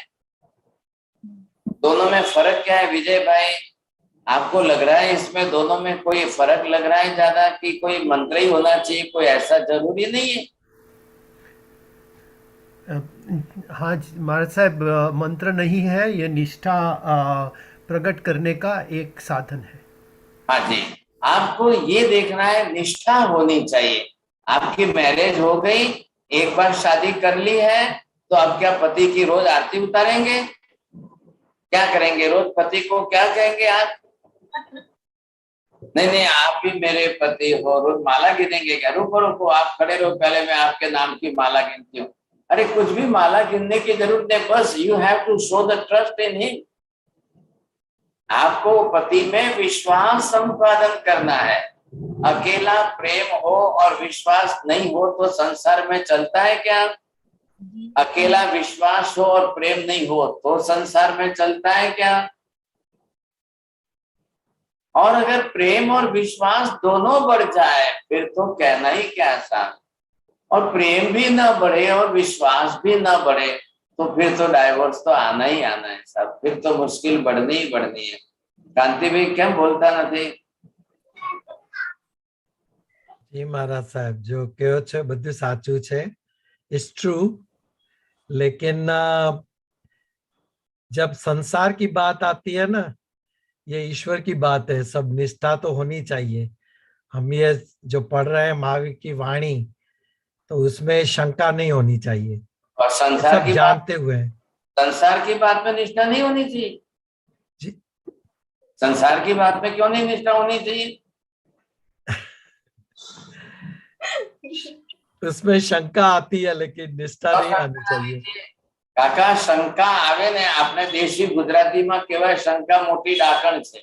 Speaker 2: दोनों में फर्क क्या है विजय भाई? आपको लग रहा है इसमें दोनों में कोई फर्क लग रहा है ज्यादा, कि कोई मंत्र ही होना चाहिए, कोई ऐसा जरूरी नहीं है?
Speaker 6: हाँ महाराज साहब, मंत्र नहीं है, ये निष्ठा प्रकट करने का एक साधन है।
Speaker 2: हाँ जी, आपको ये देखना है, निष्ठा होनी चाहिए। आपकी मैरिज हो गई, एक बार शादी कर ली है, तो अब क्या पति की रोज आरती उतारेंगे? क्या करेंगे? रोज पति को क्या कहेंगे आप? नहीं नहीं, आप भी मेरे पति हो, रोज माला गिनेंगे क्या? रुको रुको, आप खड़े रहो, पहले मैं आपके नाम की माला गिनती हूँ। अरे कुछ भी माला गिनने की जरूरत नहीं, बस you have to show the trust in him. आपको पति में विश्वास संपादन करना है। अकेला प्रेम हो और विश्वास नहीं हो तो संसार में चलता है क्या? अकेला विश्वास हो और प्रेम नहीं हो तो संसार में चलता है क्या? और अगर प्रेम और विश्वास दोनों बढ़ जाए फिर तो कहना ही क्या आसान। और प्रेम भी ना बढ़े और विश्वास भी ना बढ़े तो फिर तो डाइवोर्स तो आना ही आना है सब, फिर तो मुश्किल बढ़नी ही बढ़नी है। कांति भाई क्या बोलता નથી?
Speaker 7: जी महाराज साहब, जो कहो छे બધું સાચું છે, इट्स ट्रू, लेकिन जब संसार की बात आती है ना, ये ईश्वर की बात है, सब निष्ठा तो होनी चाहिए। हम ये जो पढ़ रहे हैं महावीर की वाणी, तो उसमें शंका नहीं होनी चाहिए,
Speaker 2: और संसार
Speaker 7: सब
Speaker 2: की
Speaker 7: जानते हुए।
Speaker 2: संसार की बात में निष्ठा नहीं होनी चाहिए
Speaker 7: जी,
Speaker 2: संसार की बात में क्यों नहीं निष्ठा होनी चाहिए?
Speaker 7: उसमें शंका आती है लेकिन निष्ठा नहीं आनी चाहिए।
Speaker 2: काका, शंका आवे ने आपने देशी गुजराती में कहेवाय शंका मोटी डाकण छे।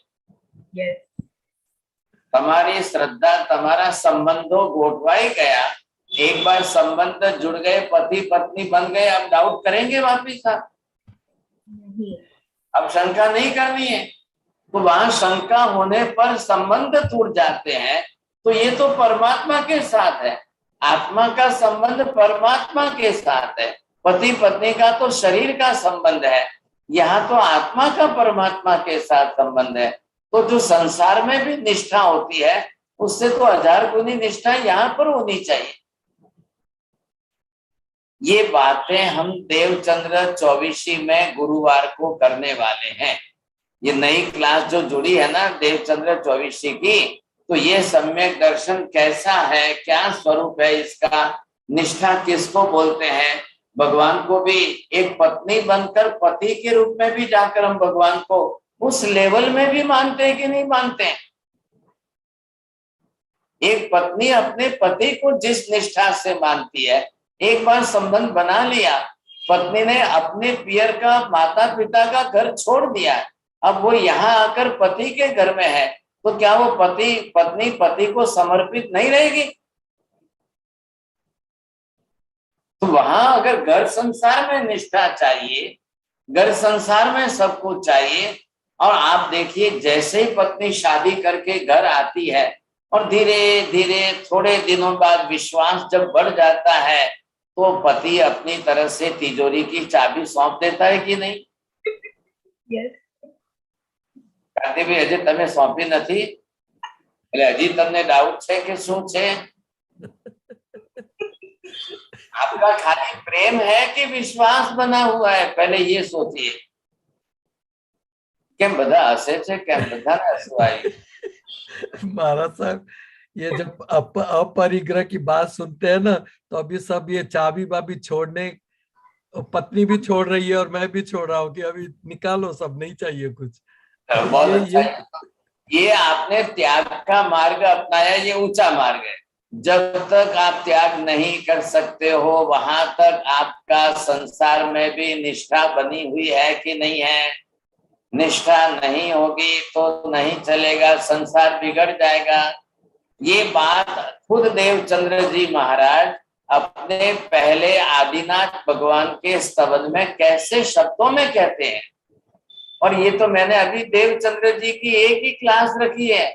Speaker 2: તમારી શ્રદ્ધા, તમારા સંબંધો ગોઠવાઈ ગયા, एक बार संबंध जुड़ गए, पति पत्नी बन गए, अब डाउट करेंगे वापिस आप?
Speaker 4: नहीं है।
Speaker 2: अब शंका नहीं करनी है, तो वहां शंका होने पर संबंध टूट जाते हैं। तो ये तो परमात्मा के साथ है, आत्मा का संबंध परमात्मा के साथ है। पति पत्नी का तो शरीर का संबंध है, यहाँ तो आत्मा का परमात्मा के साथ संबंध है। तो जो संसार में भी निष्ठा होती है, उससे तो 1000 गुनी निष्ठा यहाँ पर होनी चाहिए। ये बातें हम देवचंद्र 24 में गुरुवार को करने वाले हैं। ये नई क्लास जो जुड़ी है ना देवचंद्र 24 की, तो ये सम्यक दर्शन कैसा है, क्या स्वरूप है इसका, निष्ठा किसको बोलते हैं, भगवान को भी एक पत्नी बनकर पति के रूप में भी जाकर हम भगवान को उस लेवल में भी मानते हैं कि नहीं मानते हैं। एक पत्नी अपने पति को जिस निष्ठा से मानती है, एक बार संबंध बना लिया, पत्नी ने अपने पियर का माता पिता का घर छोड़ दिया, अब वो यहाँ आकर पति के घर में है, तो क्या वो पत्नी पति को समर्पित नहीं रहेगी? तो वहां अगर घर संसार में निष्ठा चाहिए, घर संसार में सब कुछ चाहिए, और आप देखिए जैसे ही पत्नी शादी करके घर आती है और धीरे धीरे थोड़े दिनों बाद विश्वास जब बढ़ जाता है, तो पति अपनी तरफ से तिजोरी की चाबी सौंप देता है कि नहीं?
Speaker 4: Yes.
Speaker 2: कहते भी अजय तमे सौंपी નથી, એટલે હજી તમને डाउट છે કે શું છે? आपका खाली प्रेम है कि विश्वास बना हुआ है, पहले ये सोचिए। કેમ બધા હસે છે, કેમ બધાને હસવું આવ્યું?
Speaker 7: महाराज साहब, ये जब अपरिग्रह की बात सुनते हैं ना, तो अभी सब ये चाबी बाबी छोड़ने, पत्नी भी छोड़ रही है और मैं भी छोड़ रहा हूँ कि अभी निकालो, सब नहीं चाहिए कुछ।
Speaker 2: बहुत अच्छा है। ये आपने त्याग का मार्ग अपनाया, ये ऊंचा मार्ग है। जब तक आप त्याग नहीं कर सकते हो, वहां तक आपका संसार में भी निष्ठा बनी हुई है कि नहीं है? निष्ठा नहीं होगी तो नहीं चलेगा, संसार बिगड़ जाएगा। ये बात खुद देवचंद्र जी महाराज अपने पहले आदिनाथ भगवान के स्तवन में कैसे शब्दों में कहते हैं। और ये तो मैंने अभी देवचंद्र जी की एक ही क्लास रखी है,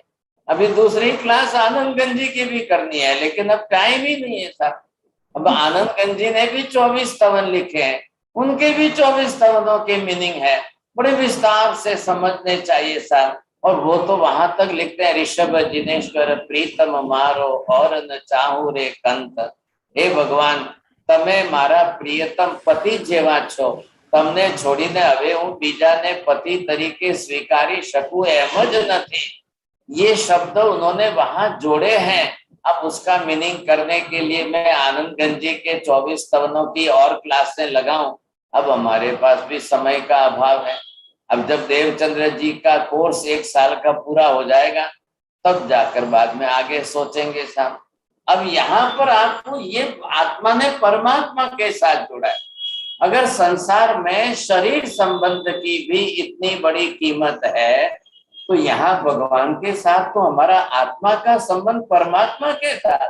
Speaker 2: अभी दूसरी क्लास आनंदगंज जी की भी करनी है, लेकिन अब टाइम ही नहीं है साहब। अब आनंदगंज जी ने भी 24 स्तवन लिखे हैं, उनके भी 24 स्तवनों के मीनिंग है, बड़े विस्तार से समझने चाहिए साहब। और वो तो वहां तक लिखते हैं, ऋषभ जिनेश्वर प्रीतम मारो और न चाहू रे कंत। हे भगवान, तमे मारा प्रियतम पति जेवा छो, तमने छोड़ीने हवे हूँ बीजाने पति तरीके स्वीकारी सकूं एम ज नथी। ये शब्द उन्होंने वहां जोड़े हैं। अब उसका मीनिंग करने के लिए मैं आनंदगंज जी के 24 स्तवनों की और क्लासें लगाऊं, अब हमारे पास भी समय का अभाव है। अब जब देवचंद्र जी का कोर्स 1 साल का पूरा हो जाएगा, तब जाकर बाद में आगे सोचेंगे साहब। अब यहाँ पर आपको ये आत्मा ने परमात्मा के साथ जोड़ा है। अगर संसार में शरीर संबंध की भी इतनी बड़ी कीमत है, तो यहाँ भगवान के साथ तो हमारा आत्मा का संबंध परमात्मा के साथ।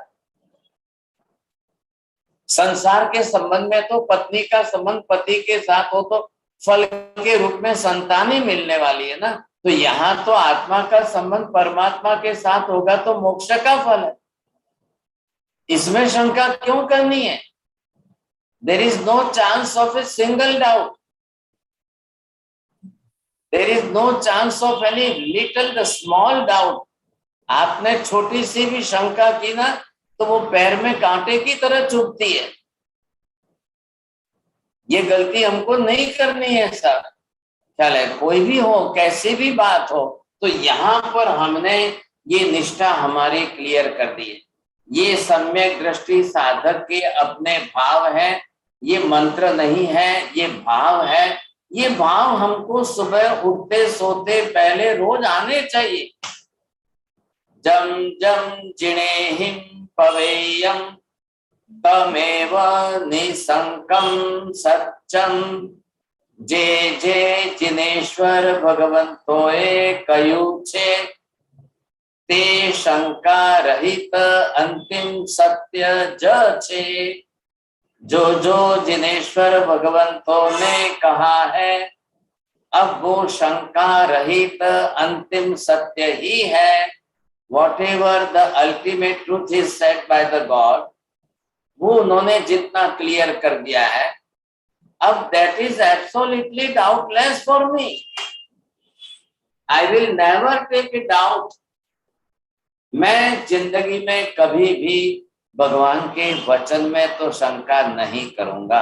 Speaker 2: संसार के संबंध में तो पत्नी का संबंध पति के साथ हो तो फल के रूप में संतान ही मिलने वाली है ना, तो यहाँ तो आत्मा का संबंध परमात्मा के साथ होगा तो मोक्ष का फल है। इसमें शंका क्यों करनी है? There is no chance of a single doubt. There is no chance of any little the small doubt. आपने छोटी सी भी शंका की ना, तो वो पैर में कांटे की तरह चुभती है। ये गलती हमको नहीं करनी है साहब। ख्याल है, कोई भी हो, कैसी भी बात हो, तो यहाँ पर हमने ये निष्ठा हमारी क्लियर कर दी है। ये सम्यक दृष्टि साधक के अपने भाव है, ये मंत्र नहीं है, ये भाव है। ये भाव हमको सुबह उठते सोते पहले रोज आने चाहिए। जम जम जिनेहिं पवेयं तमेव निसंकं सच्चम। जे जे जिनेश्वर भगवंतोए कयु छे, ते शंका रहित अंतिम सत्य ज छे। जो जो जिनेश्वर भगवंतों ने कहा है, अब वो शंका रहित अंतिम सत्य ही है। Whatever the ultimate truth is said by the God, वो उन्होंने जितना क्लियर कर दिया है, अब that is absolutely doubtless for me. I will never take it doubt. मैं जिंदगी में कभी भी भगवान के वचन में तो शंका नहीं करूंगा।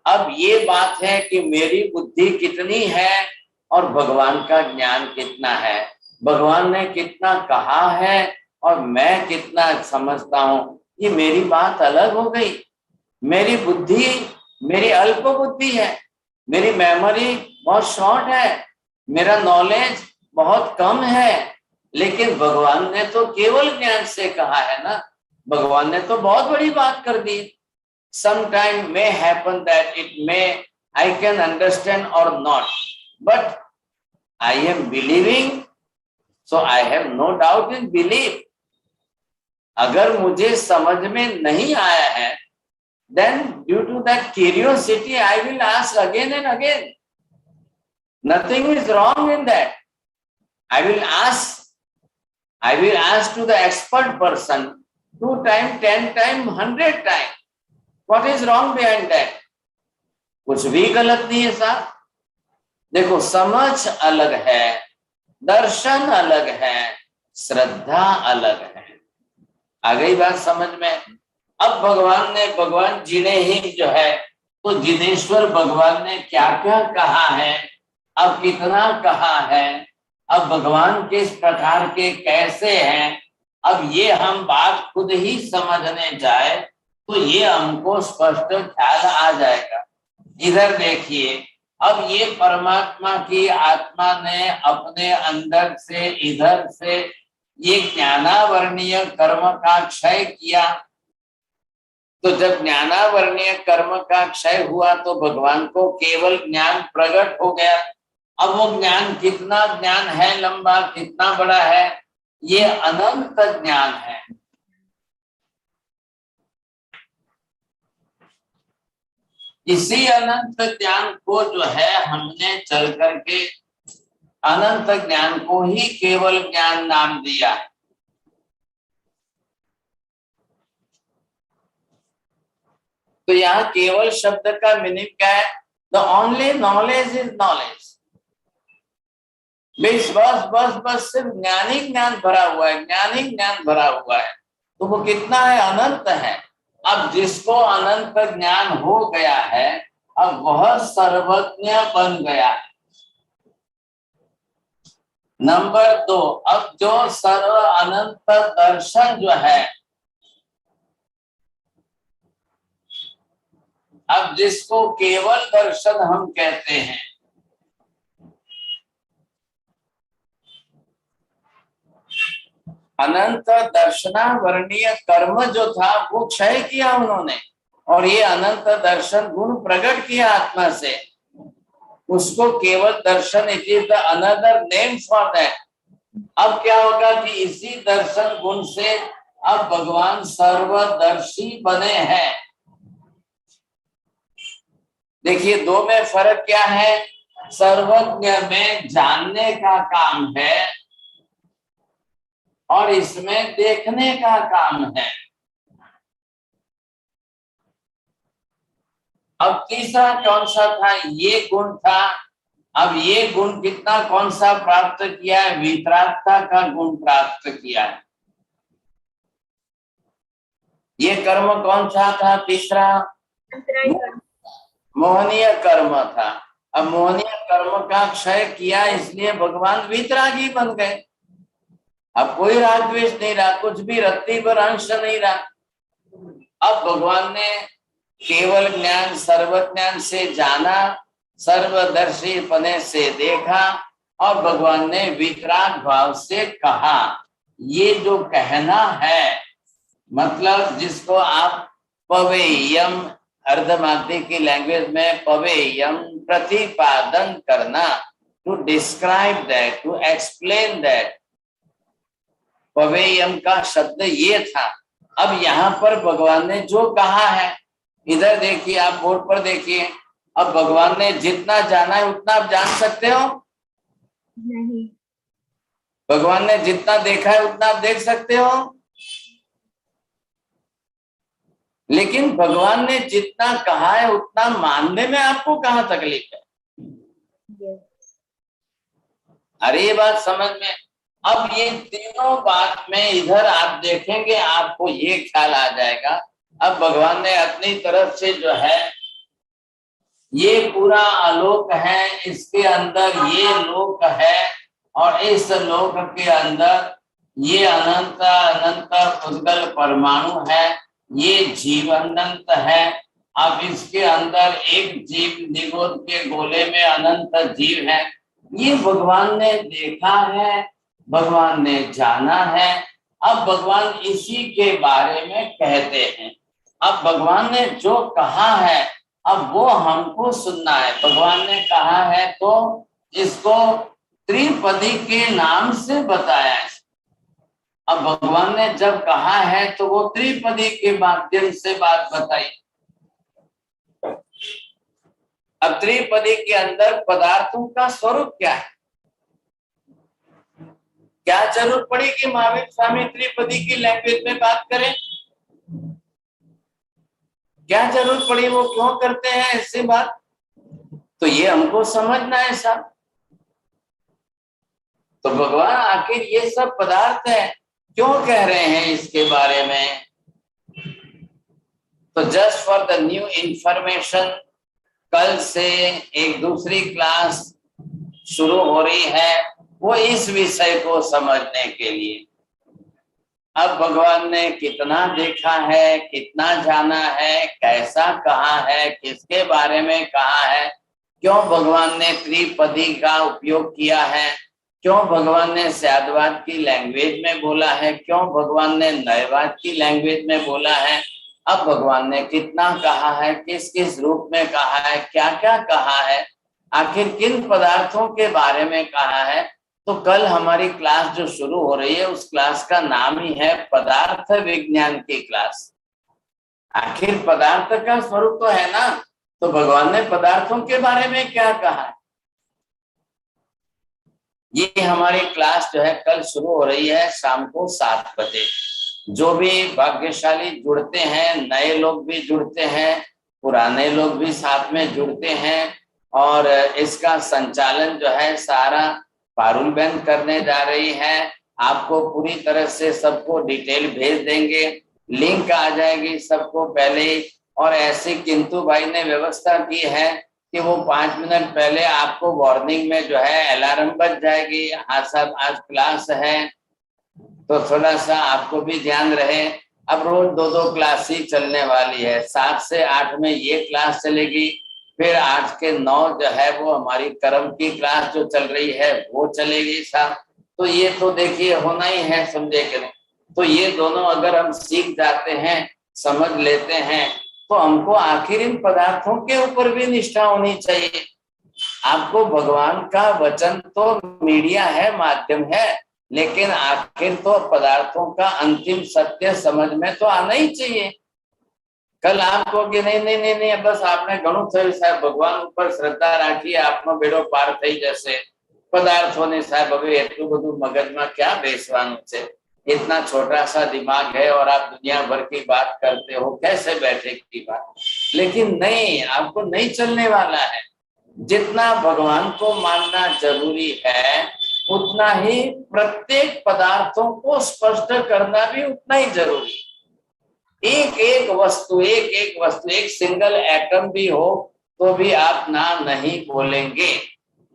Speaker 2: अब ये बात है कि मेरी बुद्धि कितनी है और भगवान का ज्ञान कितना है, भगवान ने कितना कहा है और मैं कितना समझता हूं, ये मेरी बात अलग हो गई। मेरी बुद्धि, मेरी अल्प बुद्धि है, मेरी मेमोरी बहुत शॉर्ट है, मेरा नॉलेज बहुत कम है, लेकिन भगवान ने तो केवल ज्ञान से कहा है ना, भगवान ने तो बहुत बड़ी बात कर दी। Sometime may happen that it may I can understand or not, but I am believing, so I have no doubt in belief. अगर मुझे समझ में नहीं आया है, then due to that curiosity I will ask again and again. Nothing is wrong in that. I will ask to the expert person 2 times, 10 times, 100 times. What is wrong behind that? कुछ भी गलत नहीं है साहब। देखो, समझ अलग है, दर्शन अलग है, श्रद्धा अलग है। आ गई बात समझ में? अब भगवान जिनेहीन जो है, तो जिनेश्वर भगवान ने क्या क्या कहा है, अब कितना कहा है, अब भगवान किस प्रकार के कैसे हैं, अब ये हम बात खुद ही समझने जाए तो ये हमको स्पष्ट ख्याल आ जाएगा। इधर देखिए, अब ये परमात्मा की आत्मा ने अपने अंदर से, इधर से ये ज्ञानावरणीय कर्म का क्षय किया। तो जब ज्ञानावरणीय कर्म का क्षय हुआ तो भगवान को केवल ज्ञान प्रकट हो गया। अब वो ज्ञान कितना ज्ञान है, लंबा कितना बड़ा है, ये अनंत ज्ञान है। इसी अनंत ज्ञान को जो है हमने चल करके अनंत ज्ञान को ही केवल ज्ञान नाम दिया है। तो यहाँ केवल शब्द का मीनिंग क्या है? The only knowledge is knowledge. बस सिर्फ ज्ञानी ज्ञान भरा हुआ है, ज्ञानी ज्ञान भरा हुआ है। तो वो कितना है? अनंत है। अब जिसको अनंत ज्ञान हो गया है, अब वह सर्वज्ञ बन गया है। नंबर 2, अब जो सर्व अनंत दर्शन जो है, अब जिसको केवल दर्शन हम कहते हैं, अनंत दर्शनावरणीय कर्म जो था वो क्षय किया उन्होंने, और ये अनंत दर्शन गुण प्रकट किया आत्मा से, उसको केवल दर्शन, it is the another name for that. अब क्या होगा कि इसी दर्शन गुण से अब भगवान सर्वदर्शी बने हैं। देखिए, 2 में फर्क क्या है? सर्वज्ञ में जानने का काम है और इसमें देखने का काम है। अब तीसरा कौन सा था? ये गुण था। अब ये गुण कितना, कौन सा प्राप्त किया है? वितरागता का गुण प्राप्त किया है। ये कर्म कौन सा था? तीसरा मोहनीय कर्म था। अब मोहनीय कर्म का क्षय किया, इसलिए भगवान वितरागी बन गए। अब कोई राग द्वेष नहीं रहा, कुछ भी रत्ती पर अंश नहीं रहा। अब भगवान ने केवल ज्ञान, सर्वज्ञान से जाना, सर्वदर्शी पने से देखा, और भगवान ने वितराग भाव से कहा। ये जो कहना है, मतलब जिसको आप पवेयम, अर्धमागधी की लैंग्वेज में पवेयम, प्रतिपादन करना, to describe that, to explain that, पवेयम का शब्द ये था। अब यहाँ पर भगवान ने जो कहा है, इधर देखिए, आप बोर्ड पर देखिए, अब भगवान ने जितना जाना है उतना आप जान सकते हो?
Speaker 4: नहीं।
Speaker 2: भगवान ने जितना देखा है उतना आप देख सकते हो? लेकिन भगवान ने जितना कहा है उतना मानने में आपको कहाँ तकलीफ है? अरे ये बात समझ में। अब ये तीनों बात में इधर आप देखेंगे, आपको ये ख्याल आ जाएगा। अब भगवान ने अपनी तरफ से जो है ये पूरा आलोक है, इसके अंदर ये लोक है, और इस लोक के अंदर ये अनंत अनंत पुद्गल परमाणु है, ये जीव अनंत है। अब इसके अंदर एक जीव निगोद के गोले में अनंत जीव है। ये भगवान ने देखा है, भगवान ने जाना है। अब भगवान इसी के बारे में कहते हैं। अब भगवान ने जो कहा है अब वो हमको सुनना है। भगवान ने कहा है तो इसको त्रिपदी के नाम से बताया है। अब भगवान ने जब कहा है तो वो त्रिपदी के माध्यम से बात बताई। अब त्रिपदी के अंदर पदार्थों का स्वरूप क्या है? क्या जरूरत पड़ी कि महावीर स्वामी त्रिपदी की लैंग्वेज में बात करें? क्या जरूरत पड़ी? वो क्यों करते हैं ऐसी बात? तो ये हमको समझना है सब। तो भगवान आखिर ये सब पदार्थ है क्यों कह रहे हैं इसके बारे में? तो just for the new information, कल से एक दूसरी क्लास शुरू हो रही है, वो इस विषय को समझने के लिए। अब भगवान ने कितना देखा है, कितना जाना है, कैसा कहा है, किसके बारे में कहा है, क्यों भगवान ने त्रिपदी का उपयोग किया है, क्यों भगवान ने सद्वाद की लैंग्वेज में बोला है, क्यों भगवान ने नयवाद की लैंग्वेज में बोला है, अब भगवान ने कितना कहा है, किस किस रूप में कहा है, क्या क्या कहा है, आखिर किन पदार्थों के बारे में कहा है। तो कल हमारी क्लास जो शुरू हो रही है उस क्लास का नाम ही है पदार्थ विज्ञान की क्लास। आखिर पदार्थ का स्वरूप तो है ना, तो भगवान ने पदार्थों के बारे में क्या कहा है, ये हमारी क्लास जो है कल शुरू हो रही है शाम को 7 बजे। जो भी भाग्यशाली जुड़ते हैं, नए लोग भी जुड़ते हैं, पुराने लोग भी साथ में जुड़ते हैं, और इसका संचालन जो है सारा पारुल बहन करने जा रही है। आपको पूरी तरह से सबको डिटेल भेज देंगे, लिंक आ जाएगी सबको पहले। और ऐसे किंतु भाई ने व्यवस्था की है कि वो 5 मिनट पहले आपको वार्निंग में जो है अलार्म बज जाएगी, हाँ साहब आज क्लास है, तो थोड़ा सा आपको भी ध्यान रहे। अब रोज 2-2 क्लास ही चलने वाली है। 7 से 8 में ये क्लास चलेगी, फिर 8 के 9 जो है वो हमारी कर्म की क्लास जो चल रही है वो चलेगी साहब। तो ये तो देखिए होना ही है, समझे कि नहीं? तो ये दोनों अगर हम सीख जाते हैं, समझ लेते हैं, तो हमको आखिर इन पदार्थों के ऊपर भी निष्ठा होनी चाहिए। आपको भगवान का वचन तो मीडिया है, माध्यम है, लेकिन आखिर तो पदार्थों का अंतिम सत्य समझ में तो आना ही चाहिए। कल आपको कि नहीं नहीं नहीं नहीं बस आपने घणું થયું સાહેબ, ભગવાન ઉપર શ્રદ્ધા રાખી, આપનો બેડો પાર થઈ જશે, પદાર્થોને સાહેબ હવે એટલું બધું મગજમાં क्या બેસવાનું છે, इतना छोटा सा दिमाग है और आप दुनिया भर की बात करते हो, कैसे बैठेगी बात? लेकिन नहीं, आपको नहीं चलने वाला है। जितना भगवान को मानना जरूरी है उतना ही प्रत्येक पदार्थों को स्पष्ट करना भी उतना ही जरूरी है। एक एक वस्तु एक सिंगल एटम भी हो तो भी आप ना नहीं बोलेंगे।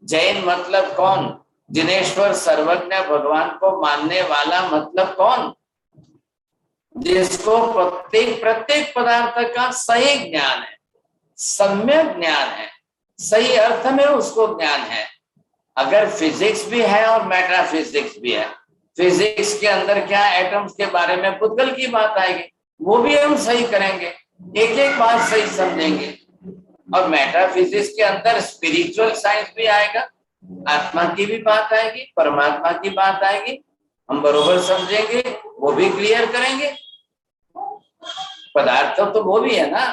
Speaker 2: जैन मतलब कौन? जिनेश्वर सर्वज्ञ भगवान को मानने वाला मतलब कौन? जिसको प्रत्येक पदार्थ का सही ज्ञान है, सम्यक ज्ञान है, सही अर्थ में उसको ज्ञान है। अगर फिजिक्स भी है और मेटाफिजिक्स भी है, फिजिक्स के अंदर क्या एटम्स के बारे में पुद्गल की बात आएगी, वो भी हम सही करेंगे, एक एक बात सही समझेंगे। और मेटाफिजिक्स के अंदर स्पिरिचुअल साइंस भी आएगा, आत्मा की भी बात आएगी, परमात्मा की बात आएगी, हम बरोबर समझेंगे, वो भी क्लियर करेंगे। पदार्थ तो वो भी है ना,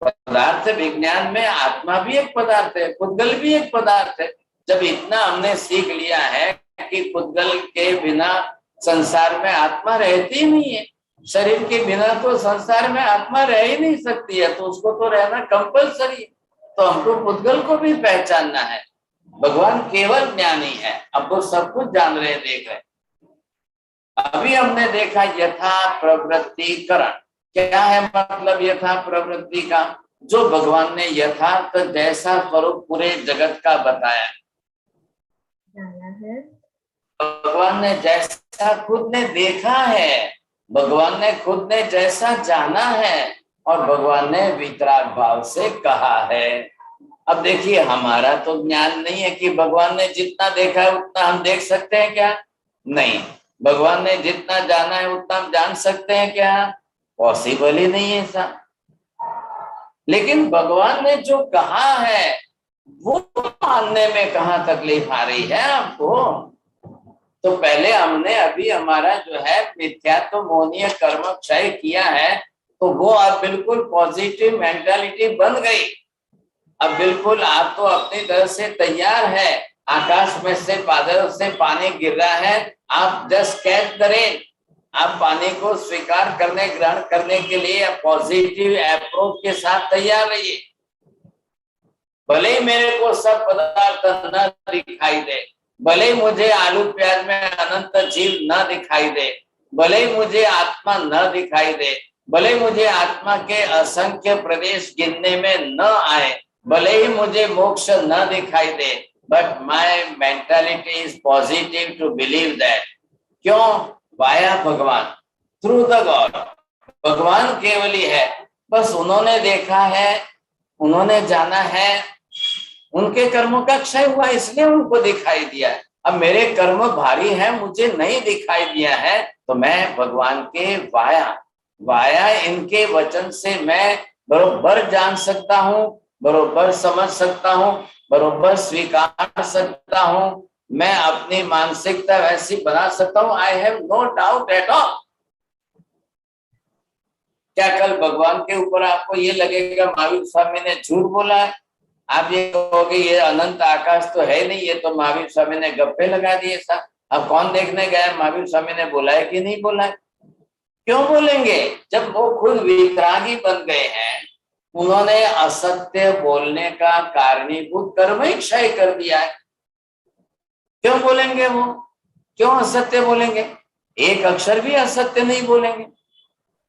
Speaker 2: पदार्थ विज्ञान में आत्मा भी एक पदार्थ है, पुद्गल भी एक पदार्थ है। जब इतना हमने सीख लिया है कि पुद्गल के बिना संसार में आत्मा रहती ही नहीं है, शरीर के बिना तो संसार में आत्मा रह ही नहीं सकती है, तो उसको तो रहना कंपलसरी है। तो हमको पुद्गल को भी पहचानना है। भगवान केवल ज्ञानी है, अब वो सब कुछ जान रहे, देख रहे। अभी हमने देखा यथा प्रवृत्तिकरण। क्या है मतलब यथा प्रवृत्ति का? जो भगवान ने यथार्थ जैसा स्वरूप पूरे जगत का बताया,
Speaker 4: जाना है।
Speaker 2: भगवान ने जैसा खुद ने देखा है, भगवान ने खुद ने जैसा जाना है, और भगवान ने वितराग भाव से कहा है। अब देखिए, हमारा तो ज्ञान नहीं है कि भगवान ने जितना देखा है उतना हम देख सकते हैं क्या? नहीं। भगवान ने जितना जाना है उतना हम जान सकते हैं क्या? पॉसिबल ही नहीं है ऐसा। लेकिन भगवान ने जो कहा है वो मानने में कहाँ तकलीफ आ रही है आपको? तो पहले हमने अभी हमारा जो है मिथ्यात्व मोहनीय कर्म क्षय किया है, तो वो अब बिल्कुल पॉजिटिव मेंटालिटी बन गई। अब बिल्कुल आप तो अपनी तरह से तैयार है। आकाश में से बादल से पानी गिर रहा है, आप जस्ट कैच द रेन। आप पानी को स्वीकार करने, ग्रहण करने के लिए पॉजिटिव अप्रोच के साथ तैयार रहिए। भले ही मेरे को सब पदार्थ न दिखाई दे, भले ही मुझे आलू प्याज में अनंत जीव न दिखाई दे, भले ही मुझे आत्मा न दिखाई दे, भले ही मुझे आत्मा के असंख्य प्रदेश गिनने में न आए, भले ही मुझे मोक्ष न दिखाई दे, but my mentality is positive to believe that. क्यों? वाया भगवान, थ्रू द गॉड। भगवान केवल ही है, बस उन्होंने देखा है, उन्होंने जाना है, उनके कर्मों का क्षय हुआ इसलिए उनको दिखाई दिया है। अब मेरे कर्म भारी है, मुझे नहीं दिखाई दिया है, तो मैं भगवान के वाया इनके वचन से मैं बरोबर जान सकता हूँ, बरोबर समझ सकता हूँ, बरोबर स्वीकार सकता हूँ। मैं अपनी मानसिकता वैसी बना सकता हूँ। I have no doubt at all. क्या कल भगवान के ऊपर आपको ये लगेगा महावीर स्वामी ने झूठ बोला है? आप ये कहोगे ये अनंत आकाश तो है नहीं, ये तो महावीर स्वामी ने गप्पे लगा दिए सा। अब कौन देखने गया महावीर स्वामी ने बोला है कि नहीं बोला है? क्यों बोलेंगे जब वो खुद वितरागी बन गए हैं? उन्होंने असत्य बोलने का कारणीभूत कर्म ही क्षय कर दिया है। क्यों बोलेंगे वो? क्यों असत्य बोलेंगे? एक अक्षर भी असत्य नहीं बोलेंगे।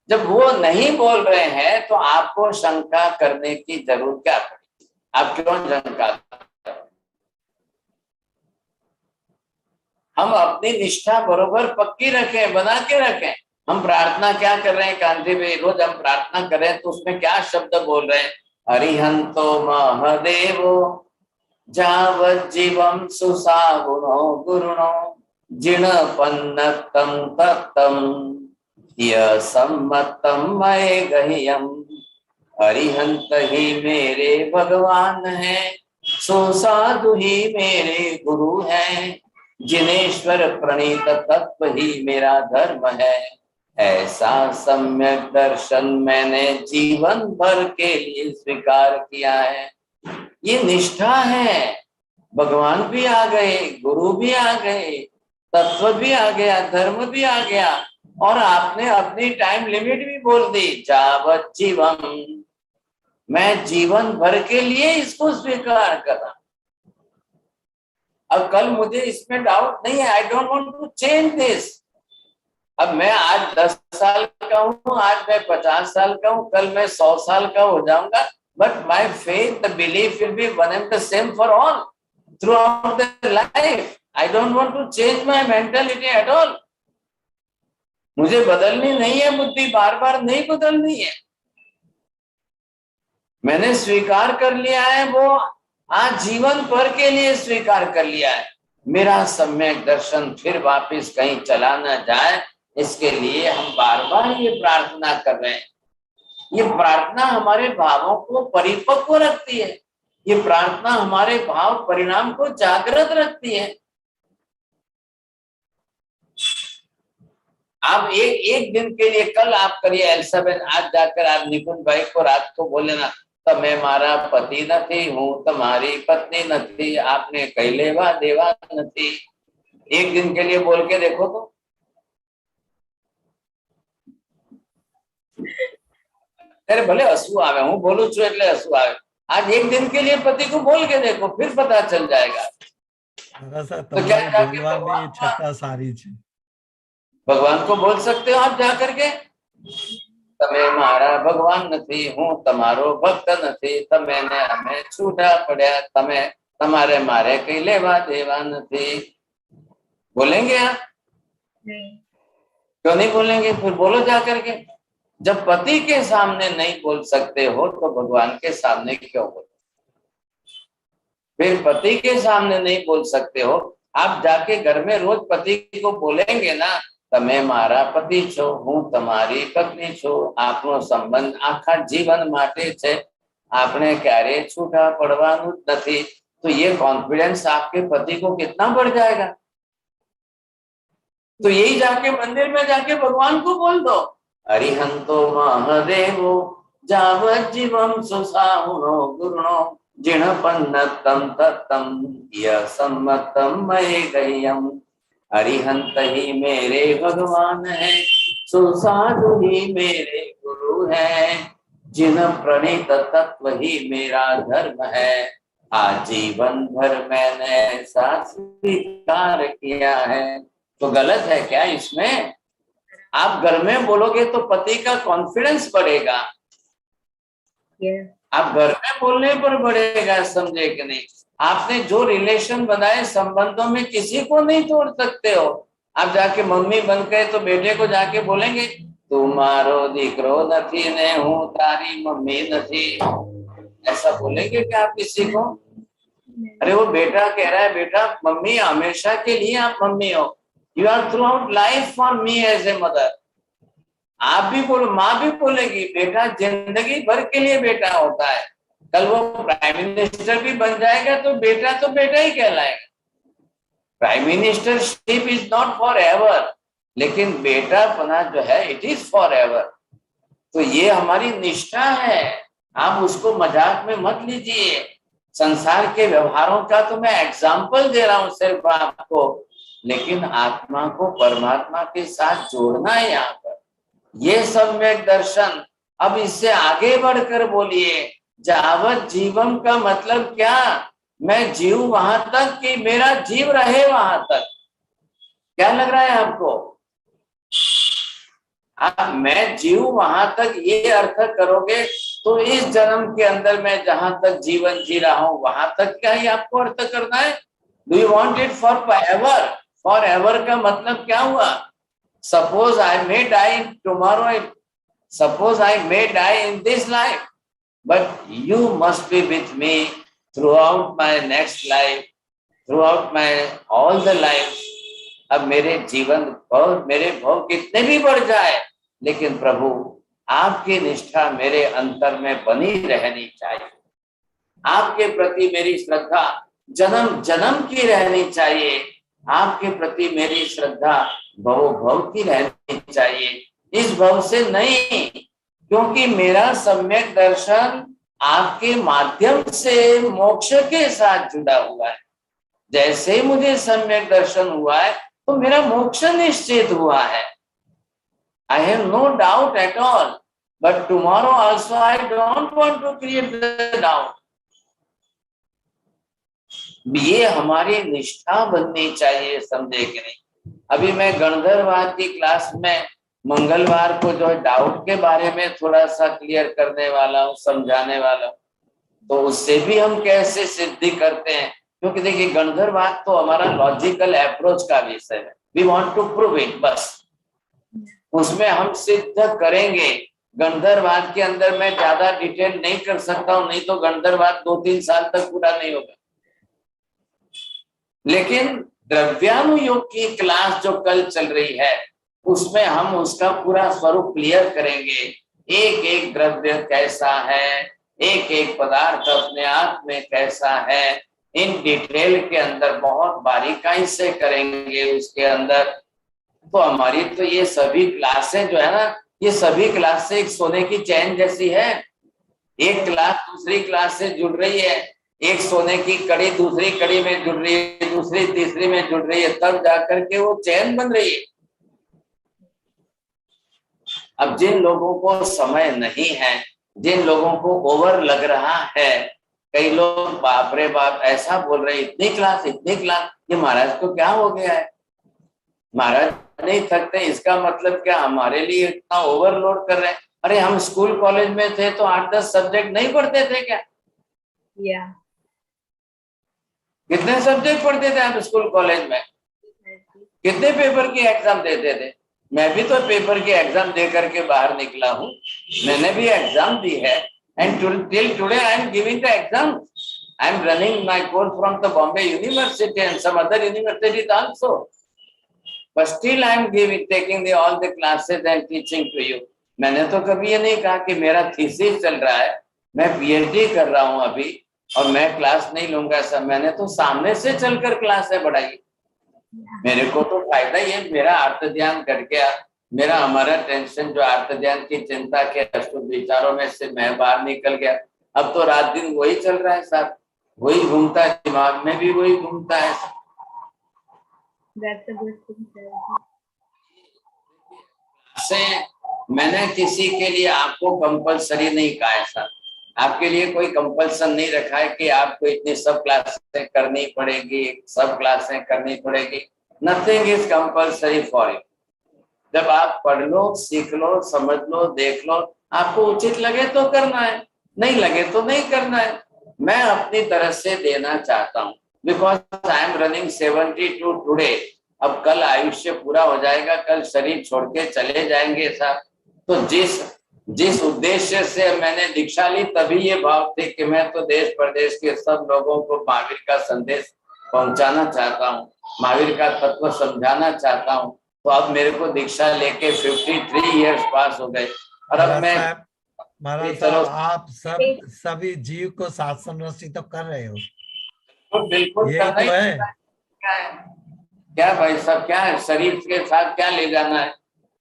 Speaker 2: जब वो नहीं बोल रहे हैं तो आपको शंका करने की जरूरत क्या पड़ी? आप क्यों शंका? हम अपनी निष्ठा बरोबर पक्की रखें, बना के रखें। हम प्रार्थना क्या कर रहे हैं कांति भाई? रोज हम प्रार्थना कर रहे हैं तो उसमें क्या शब्द बोल रहे हैं? अरिहंतो महदेवो जावज्जीवं सुसागुणो गुरुणो जिणपन्नतं तत्तं सम्मतम मय गह्यम। अरिहंत ही मेरे भगवान है, सो साधु ही मेरे गुरु है, जिनेश्वर प्रणीत तत्व ही मेरा धर्म है। ऐसा सम्यक दर्शन मैंने जीवन भर के लिए स्वीकार किया है। ये निष्ठा है। भगवान भी आ गए, गुरु भी आ गए, तत्व भी आ गया, धर्म भी आ गया, और आपने अपनी टाइम लिमिट भी बोल दी, जावत जीवम। मैं जीवन भर के लिए इसको स्वीकार करा। अब कल मुझे इसमें डाउट नहीं है। I don't want to change this. अब मैं आज 10 साल का हूँ, आज मैं 50 साल का हूँ, कल मैं 100 साल का हो जाऊंगा, but my faith, the belief will be one and the same for all throughout their life. I don't want to change my mentality at all. मुझे बदलनी नहीं है, बुद्धि बार बार नहीं बदलनी है। मैंने स्वीकार कर लिया है, वो आज जीवन भर के लिए स्वीकार कर लिया है। मेरा सम्यक दर्शन फिर वापस कहीं चला ना जाए, इसके लिए हम बार बार ये प्रार्थना कर रहे हैं। ये प्रार्थना हमारे भावों को परिपक्व रखती है। ये प्रार्थना हमारे भाव परिणाम को जागृत रखती है। आप एक दिन के लिए कल आप करिए एल्साबेन, आज जाकर आप निकुंज भाई को रात को बोले ना, તમે મારા પતિ નથી, હું તમારી पत्नी નથી, आपने कई लेवा देवा नहीं। एक दिन के लिए बोल के देखो तो। अरे भले हसू आवे, हूँ बोलू छू એટલે हसू आवे। आज एक दिन के लिए पति को बोल के देखो, फिर पता चल जाएगा।
Speaker 7: तो
Speaker 2: क्या
Speaker 7: તમારી
Speaker 2: जाके
Speaker 7: બોલવાની છટા સારી છે।
Speaker 2: भगवान को बोल सकते हो आप जाकर के, તમે મારા ભગવાન નથી, હું તમારો ભક્ત નથી, તમે અમે છૂટા પડ્યા, તમે તમારે મારે કઈ લેવા દેવા નથી। बोलेंगे आप?
Speaker 4: नहीं।
Speaker 2: क्यों नहीं बोलेंगे? फिर बोलो जाकर के। जब पति के सामने नहीं बोल सकते हो तो भगवान के सामने क्यों बोलो? फिर पति के सामने नहीं बोल सकते हो, आप जाके घर में रोज पति को बोलेंगे ना, તમે મારા પતિ છો, હું તમારી પત્ની છું, આપણો સંબંધ આખા જીવન માટે છે, આપણે ક્યારે છૂટા પડવાનું નથી, तो ये कॉन्फिडेंस आपके पति को कितना बढ़ जाएगा। तो यही जाके मंदिर में जाके भगवान को बोल दो, अरिहंतो महादेवो जावत जीवम सुसाहुनो गुरुणो जिणपन्नतम तत्तम यसम्मतम मये गह्यम। अरिहंत ही मेरे भगवान है, सुसाधु ही मेरे गुरु है, जिन प्रणीत तत्व ही मेरा धर्म है, आजीवन भर मैंने ऐसा स्वीकार किया है। तो गलत है क्या इसमें? आप घर में बोलोगे तो पति का कॉन्फिडेंस बढ़ेगा, आप घर में बोलने पर बढ़ेगा, समझे कि नहीं? आपने जो रिलेशन बनाए संबंधों में किसी को नहीं तोड़ सकते हो। आप जाके मम्मी बन गए तो बेटे को जाके बोलेंगे तू मारो दीकरो नथी ने हूँ तारी मम्मी नथी, ऐसा बोलेंगे क्या आप किसी को? अरे वो बेटा कह रहा है बेटा मम्मी हमेशा के लिए आप मम्मी हो, you are throughout life for me as a mother. आप भी बोलो, माँ भी बोलेगी बेटा जिंदगी भर के लिए बेटा होता है, कल वो प्राइम मिनिस्टर भी बन जाएगा तो बेटा ही कहलाएगा। Prime ministership is not for ever, लेकिन बेटा पना जो है इट इज फॉर एवर। तो ये हमारी निष्ठा है, आप उसको मजाक में मत लीजिए। संसार के व्यवहारों का तो मैं एग्जाम्पल दे रहा हूँ सिर्फ आपको, लेकिन आत्मा को परमात्मा के साथ जोड़ना है यहाँ पर, ये सम्यक दर्शन। अब इससे आगे बढ़कर बोलिए, जावत जीवन का मतलब क्या? मैं जीव वहां तक कि मेरा जीव रहे वहां तक। क्या लग रहा है आपको? आप मैं जीव वहां तक ये अर्थ करोगे तो इस जन्म के अंदर मैं जहां तक जीवन जी रहा हूं वहां तक क्या ही आपको अर्थ करना है? Do you want it forever? Forever का मतलब क्या हुआ? Suppose I may die tomorrow, suppose I may die in this life, but you must be with me throughout my next life, throughout my all the lives। अब मेरे जीवन भव, मेरे भव कितने भी बढ़ जाए, लेकिन प्रभु आपकी निष्ठा मेरे अंतर में बनी रहनी चाहिए, आपके प्रति मेरी श्रद्धा जन्म जन्म की रहनी चाहिए, आपके प्रति मेरी श्रद्धा भव भव की रहनी चाहिए, इस भव से नहीं, क्योंकि मेरा सम्यक दर्शन आपके माध्यम से मोक्ष के साथ जुड़ा हुआ है। जैसे ही मुझे सम्यक दर्शन हुआ है तो मेरा मोक्ष निश्चित हुआ है। I have no doubt at all, but tomorrow also I don't want to create the doubt. ये हमारी निष्ठा बननी चाहिए, समझे कि नहीं? अभी मैं गणधरवाद की क्लास में मंगलवार को जो डाउट के बारे में थोड़ा सा क्लियर करने वाला हूँ, समझाने वाला हूँ, तो उससे भी हम कैसे सिद्धि करते हैं, क्योंकि देखिए गणधरवाद तो हमारा लॉजिकल अप्रोच का विषय है, we want to prove it, बस उसमें हम सिद्ध करेंगे। गणधरवाद के अंदर मैं ज्यादा डिटेल नहीं कर सकता हूँ, नहीं तो गणधरवाद 2-3 साल तक पूरा नहीं होगा। लेकिन द्रव्यानुयोग की क्लास जो कल चल रही है उसमें हम उसका पूरा स्वरूप क्लियर करेंगे, एक एक द्रव्य कैसा है, एक एक पदार्थ अपने आप में कैसा है, इन डिटेल के अंदर बहुत बारीकाई से करेंगे उसके अंदर। तो हमारी तो ये सभी क्लासें जो है ना, ये सभी क्लासें एक सोने की चैन जैसी है। एक क्लास दूसरी क्लास से जुड़ रही है, एक सोने की कड़ी दूसरी कड़ी में जुड़ रही है, दूसरी तीसरी में जुड़ रही है, तब जाकर के वो चैन बन रही है। अब जिन लोगों को समय नहीं है, जिन लोगों को ओवर लग रहा है, कई लोग बाप रे बाप ऐसा बोल रहे, इतनी क्लास, ये महाराज को क्या हो गया है, महाराज नहीं थकते, इसका मतलब क्या हमारे लिए इतना ओवरलोड कर रहे हैं? अरे हम स्कूल कॉलेज में थे तो 8-10 सब्जेक्ट नहीं पढ़ते थे क्या? कितने सब्जेक्ट पढ़ते थे हम स्कूल कॉलेज में? कितने पेपर की एग्जाम देते थे? मैं भी तो पेपर की एग्जाम दे करके बाहर निकला हूँ, मैंने भी एग्जाम दी है, and till today I am giving the exam. I am running my course from the Bombay university and some other universities also, but still I am giving taking the all the classes and teaching to you. मैंने तो कभी ये नहीं कहा कि मेरा thesis चल रहा है, मैं पीएचडी कर रहा हूँ अभी और मैं क्लास नहीं लूंगा. सब मैंने तो सामने से चलकर क्लास है बढ़ाई. मेरे को तो फायदा ही है, मेरा अर्थ ध्यान घट गया, मेरा हमारा टेंशन जो अर्थ ध्यान की चिंता के अशुद्ध विचारों में से मैं बाहर निकल गया. अब तो रात दिन वही चल रहा है साहब, वही घूमता है, दिमाग में भी वही घूमता है. से मैंने किसी के लिए आपको कंपलसरी नहीं कहा है सर, आपके लिए कोई कंपल्सन नहीं रखा है कि आपको इतनी सब क्लासें करनी पड़ेगी, सब क्लासें करनी पड़ेगी. Nothing is compulsory for you. जब आप पढ़ लो, सीख लो, समझ लो, देख लो, आपको उचित लगे तो करना है, नहीं लगे तो नहीं करना है. मैं अपनी तरफ से देना चाहता हूँ, because I am running 72 today. अब कल आयुष्य पूरा हो जाएगा, कल शरीर छोड़ के चले जाएंगे साहब. तो जिस उद्देश्य से मैंने दीक्षा ली, तभी ये भाव थे कि मैं तो देश प्रदेश के सब लोगों को महावीर का संदेश पहुंचाना चाहता हूँ, महावीर का तत्व समझाना चाहता हूँ. तो अब मेरे को दीक्षा लेके 53 इयर्स पास हो गए और अब मैं
Speaker 7: महाराज साहब आप सभी जीव को साथ संरक्षित तो कर रहे हो.
Speaker 2: तो बिल्कुल
Speaker 7: यही तो है.
Speaker 2: क्या भाई साहब, क्या है शरीर के साथ क्या ले जाना है?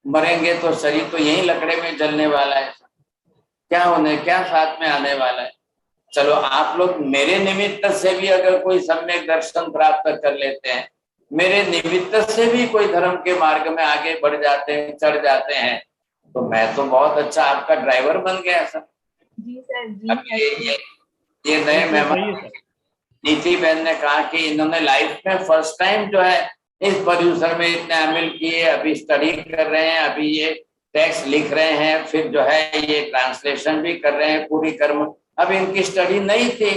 Speaker 2: मरेंगे तो शरीर तो यही लकड़े में जलने वाला है, क्या साथ में आने वाला है? चलो आप लोग मेरे निमित्त से भी अगर कोई सम्यक दर्शन प्राप्त कर लेते हैं, मेरे निमित्त से भी कोई धर्म के मार्ग में आगे बढ़ जाते हैं, चढ़ जाते हैं, तो मैं तो बहुत अच्छा आपका ड्राइवर बन गया सर.
Speaker 4: जी सर, जी.
Speaker 2: ये नए मेहमान नीति बहन ने कहा कि इन्होंने लाइफ में फर्स्ट टाइम जो है इस परिसर में इतने अमिल किए, अभी स्टडी कर रहे हैं, अभी ये टेक्स्ट लिख रहे हैं, फिर जो है ये ट्रांसलेशन भी कर रहे हैं पूरी कर्म. अब इनकी स्टडी नहीं थी,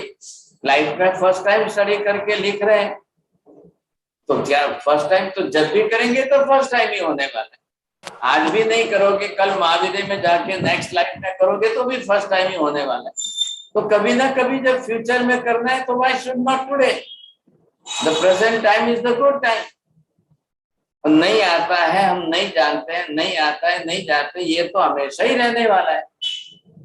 Speaker 2: लाइफ में फर्स्ट टाइम स्टडी करके लिख रहे हैं. तो क्या फर्स्ट टाइम तो जब भी करेंगे तो फर्स्ट टाइम ही होने वाला है. आज भी नहीं करोगे, कल महाविद्यालय में जाके नेक्स्ट लाइफ में करोगे तो भी फर्स्ट टाइम ही होने वाला है. तो कभी ना कभी जब फ्यूचर में करना है तो why should not today? The present time is the good time. नहीं आता है, हम नहीं जानते हैं, नहीं आता है, नहीं जानते, ये तो हमेशा ही रहने वाला है.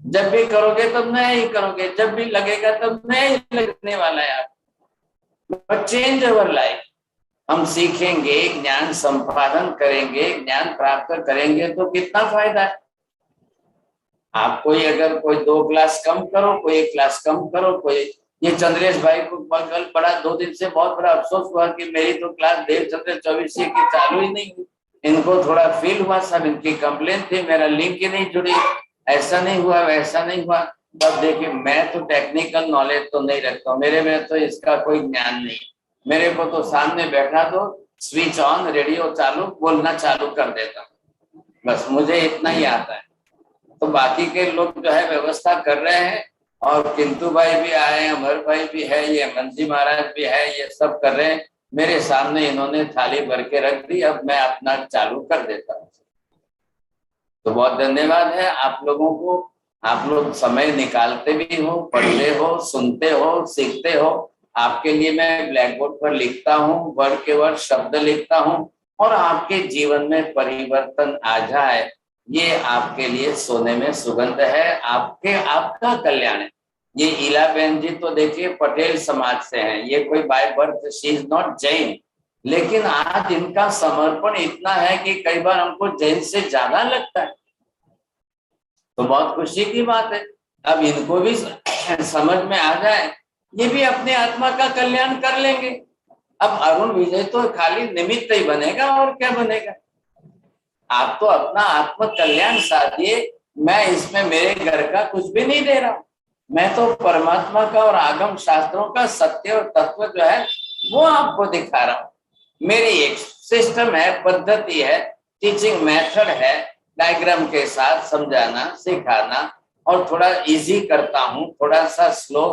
Speaker 2: जब भी करोगे तब नया ही करोगे, जब भी लगेगा तब नया ही लगने वाला है. आप चेंज अवर लाइफ. हम सीखेंगे, ज्ञान संपादन करेंगे, ज्ञान प्राप्त करेंगे तो कितना फायदा है. आप कोई 2 क्लास कम करो, कोई 1 क्लास कम करो, कोई ये चंद्रेश भाई को कल बड़ा 2 दिन से बहुत बड़ा अफसोस हुआ कि मेरी तो क्लास देवचंद्र 24 की चालू ही नहीं हुई. इनको थोड़ा फील हुआ, सब इनकी कंप्लेन थी, मेरा लिंक ही नहीं जुड़ी, ऐसा नहीं हुआ, वैसा नहीं हुआ. तब देखिए मैं तो टेक्निकल नॉलेज तो नहीं रखता हूँ, मेरे में तो इसका कोई ज्ञान नहीं. मेरे को तो सामने बैठा दो, स्विच ऑन, रेडियो चालू, बोलना चालू कर देता हूँ, बस मुझे इतना ही आता है. तो बाकी के लोग जो है व्यवस्था कर रहे हैं, और किंतु भाई भी आए, अमर भाई भी है, ये हेमंत जी महाराज भी है, ये सब कर रहे हैं. मेरे सामने इन्होंने थाली भर के रख दी, अब मैं अपना चालू कर देता हूँ. तो बहुत धन्यवाद है आप लोगों को. आप लोग समय निकालते भी हो, पढ़ते हो, सुनते हो, सीखते हो. आपके लिए मैं ब्लैक बोर्ड पर लिखता हूँ, वर्ड के वर्ड शब्द लिखता हूँ, और आपके जीवन में परिवर्तन आ जाए, ये आपके लिए सोने में सुगंध है, आपका कल्याण है. ये इला बहन जी तो देखिए पटेल समाज से हैं, ये कोई by birth she is not Jain, लेकिन आज इनका समर्पण इतना है कि कई बार हमको जैन से ज्यादा लगता है। तो बहुत खुशी की बात है, अब इनको भी समझ में आ जाए, ये भी अपने आत्मा का कल्याण कर लेंगे। अब अरुण विजय तो खाली निमित्त ही बनेगा, और क्या बनेगा। आप तो अपना आत्म कल्याण साधिए, मैं इसमें मेरे घर का कुछ भी नहीं दे रहा हूं। मैं तो परमात्मा का और आगम शास्त्रों का सत्य और तत्व जो है वो आपको दिखा रहा हूं। मेरी एक सिस्टम है, पद्धति है, टीचिंग मेथड है, डायग्राम के साथ समझाना सिखाना, और थोड़ा इजी करता हूँ, थोड़ा सा स्लो,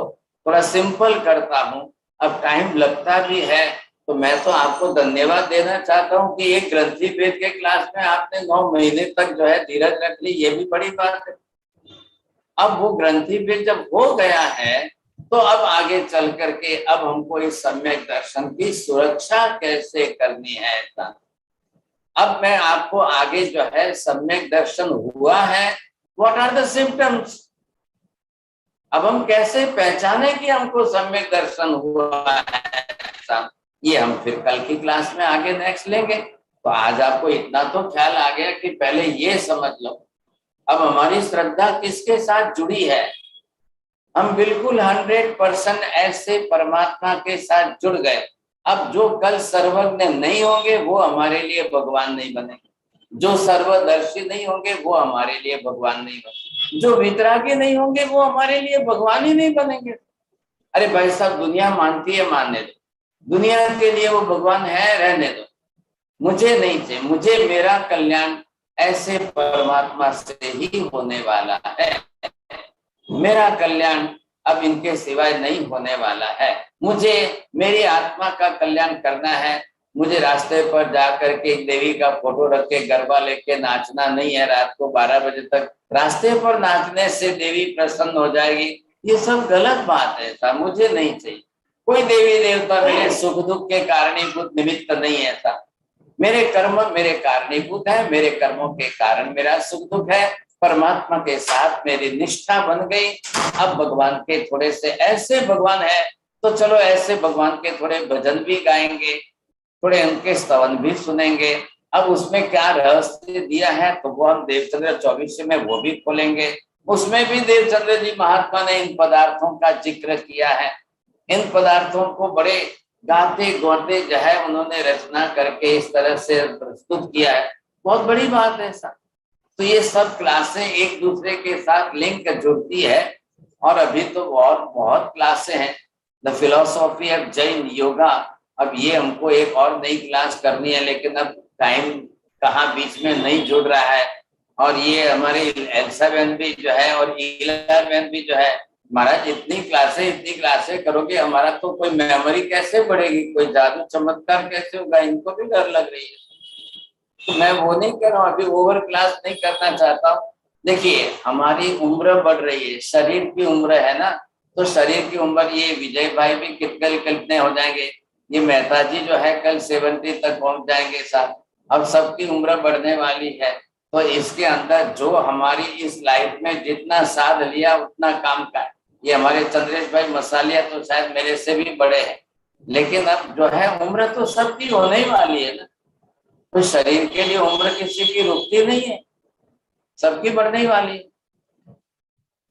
Speaker 2: थोड़ा सिंपल करता हूँ। अब टाइम लगता भी है, तो मैं तो आपको धन्यवाद देना चाहता हूँ कि एक ग्रंथि वेद के क्लास में आपने 9 महीने तक जो है धीरज रख ली, ये भी बड़ी बात है। अब वो ग्रंथि वेद जब हो गया है, तो अब आगे चल करके अब हमको इस सम्यक दर्शन की सुरक्षा कैसे करनी है। अब मैं आपको आगे जो है सम्यक दर्शन हुआ है, व्हाट आर द सिम्टम्स, अब हम कैसे पहचाने कि हमको सम्यक दर्शन हुआ है, ये हम फिर कल की क्लास में आगे नेक्स्ट लेंगे। तो आज आपको इतना तो ख्याल आ गया कि पहले ये समझ लो, अब हमारी श्रद्धा किसके साथ जुड़ी है। हम बिल्कुल 100% ऐसे परमात्मा के साथ जुड़ गए। अब जो कल सर्वज्ञ नहीं होंगे वो हमारे लिए भगवान नहीं बनेंगे, जो सर्वदर्शी नहीं होंगे वो हमारे लिए भगवान नहीं बनेंगे, जो वितरागी नहीं होंगे वो हमारे लिए भगवान ही नहीं बनेंगे। अरे भाई साहब, दुनिया मानती है, मानने दो, दुनिया के लिए वो भगवान है, रहने दो, मुझे नहीं चाहिए। मुझे मेरा कल्याण ऐसे परमात्मा से ही होने वाला है, मेरा कल्याण अब इनके सिवाय नहीं होने वाला है। मुझे मेरी आत्मा का कल्याण करना है। मुझे रास्ते पर जाकर के देवी का फोटो रख के गरबा लेके नाचना नहीं है रात को 12 बजे तक। रास्ते पर नाचने से देवी प्रसन्न हो जाएगी, ये सब गलत बात है, ऐसा मुझे नहीं चाहिए। कोई देवी देवता मेरे सुख दुख के कारणीभूत निमित्त नहीं है, ऐसा मेरे कर्म मेरे कारणीभूत है, मेरे कर्मों के कारण मेरा सुख दुख है। परमात्मा के साथ मेरी निष्ठा बन गई। अब भगवान के थोड़े से ऐसे भगवान है, तो चलो ऐसे भगवान के थोड़े भजन भी गाएंगे, थोड़े उनके स्तवन भी सुनेंगे। अब उसमें क्या रहस्य दिया है तो वो हम देवचंद्र 24 में वो भी खोलेंगे। उसमें भी देवचंद्र जी महात्मा ने इन पदार्थों का जिक्र किया है। इन पदार्थों को बड़े गाते गौते जो है उन्होंने रचना करके इस तरह से प्रस्तुत किया है, बहुत बड़ी बात है ऐसा। तो ये सब क्लासें एक दूसरे के साथ लिंक जुड़ती है, और अभी तो बहुत क्लासें हैं। The philosophy of Jain yoga, अब ये हमको एक और नई क्लास करनी है, लेकिन अब टाइम कहाँ बीच में नहीं जुड़ रहा है। और ये हमारी एल्सा बहन भी जो है और ईला बहन भी जो है, महाराज इतनी क्लासें करोगे, हमारा तो कोई मेमोरी कैसे बढ़ेगी, कोई जादू चमत्कार कैसे होगा, इनको भी डर लग रही है। तो मैं वो नहीं कर रहा हूँ, अभी ओवर क्लास नहीं करना चाहता हूँ। देखिए हमारी उम्र बढ़ रही है, शरीर की उम्र है ना, तो शरीर की उम्र, ये विजय भाई भी कितने हो जाएंगे, ये मेहता जी जो है कल 70 तक पहुंच जाएंगे साथ। अब सबकी उम्र बढ़ने वाली है, तो इसके अंदर जो हमारी इस लाइफ में जितना साध लिया उतना काम का है। ये हमारे चंद्रेश भाई मसालिया तो शायद मेरे से भी बड़े हैं, लेकिन अब जो है उम्र तो सबकी होने ही वाली है ना। तो शरीर के लिए उम्र किसी की रुकती नहीं है, सबकी बढ़ने ही वाली है।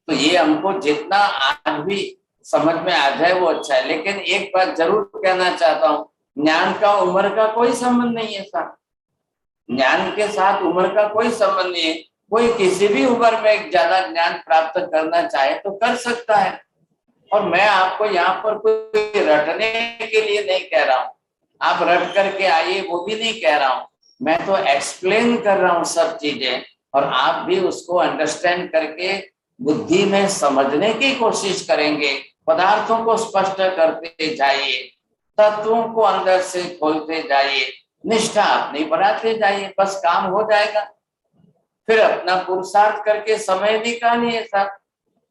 Speaker 2: तो ये हमको जितना आज भी समझ में आ जाए वो अच्छा है। लेकिन एक बात जरूर कहना चाहता हूँ, ज्ञान का उम्र का कोई संबंध नहीं है साहब, ज्ञान के साथ उम्र का कोई संबंध नहीं है। कोई किसी भी उम्र में ज्यादा ज्ञान प्राप्त करना चाहे तो कर सकता है। और मैं आपको यहाँ पर कोई रटने के लिए नहीं कह रहा हूँ, आप रट करके आइए वो भी नहीं कह रहा हूँ, मैं तो एक्सप्लेन कर रहा हूँ सब चीजें, और आप भी उसको अंडरस्टैंड करके बुद्धि में समझने की कोशिश करेंगे। पदार्थों को स्पष्ट करते जाइए, तत्वों को अंदर से खोलते जाइए, निष्ठा अपनी बढ़ाते जाइए, बस काम हो जाएगा। फिर अपना पुरुषार्थ करके समय निकालिए साहब।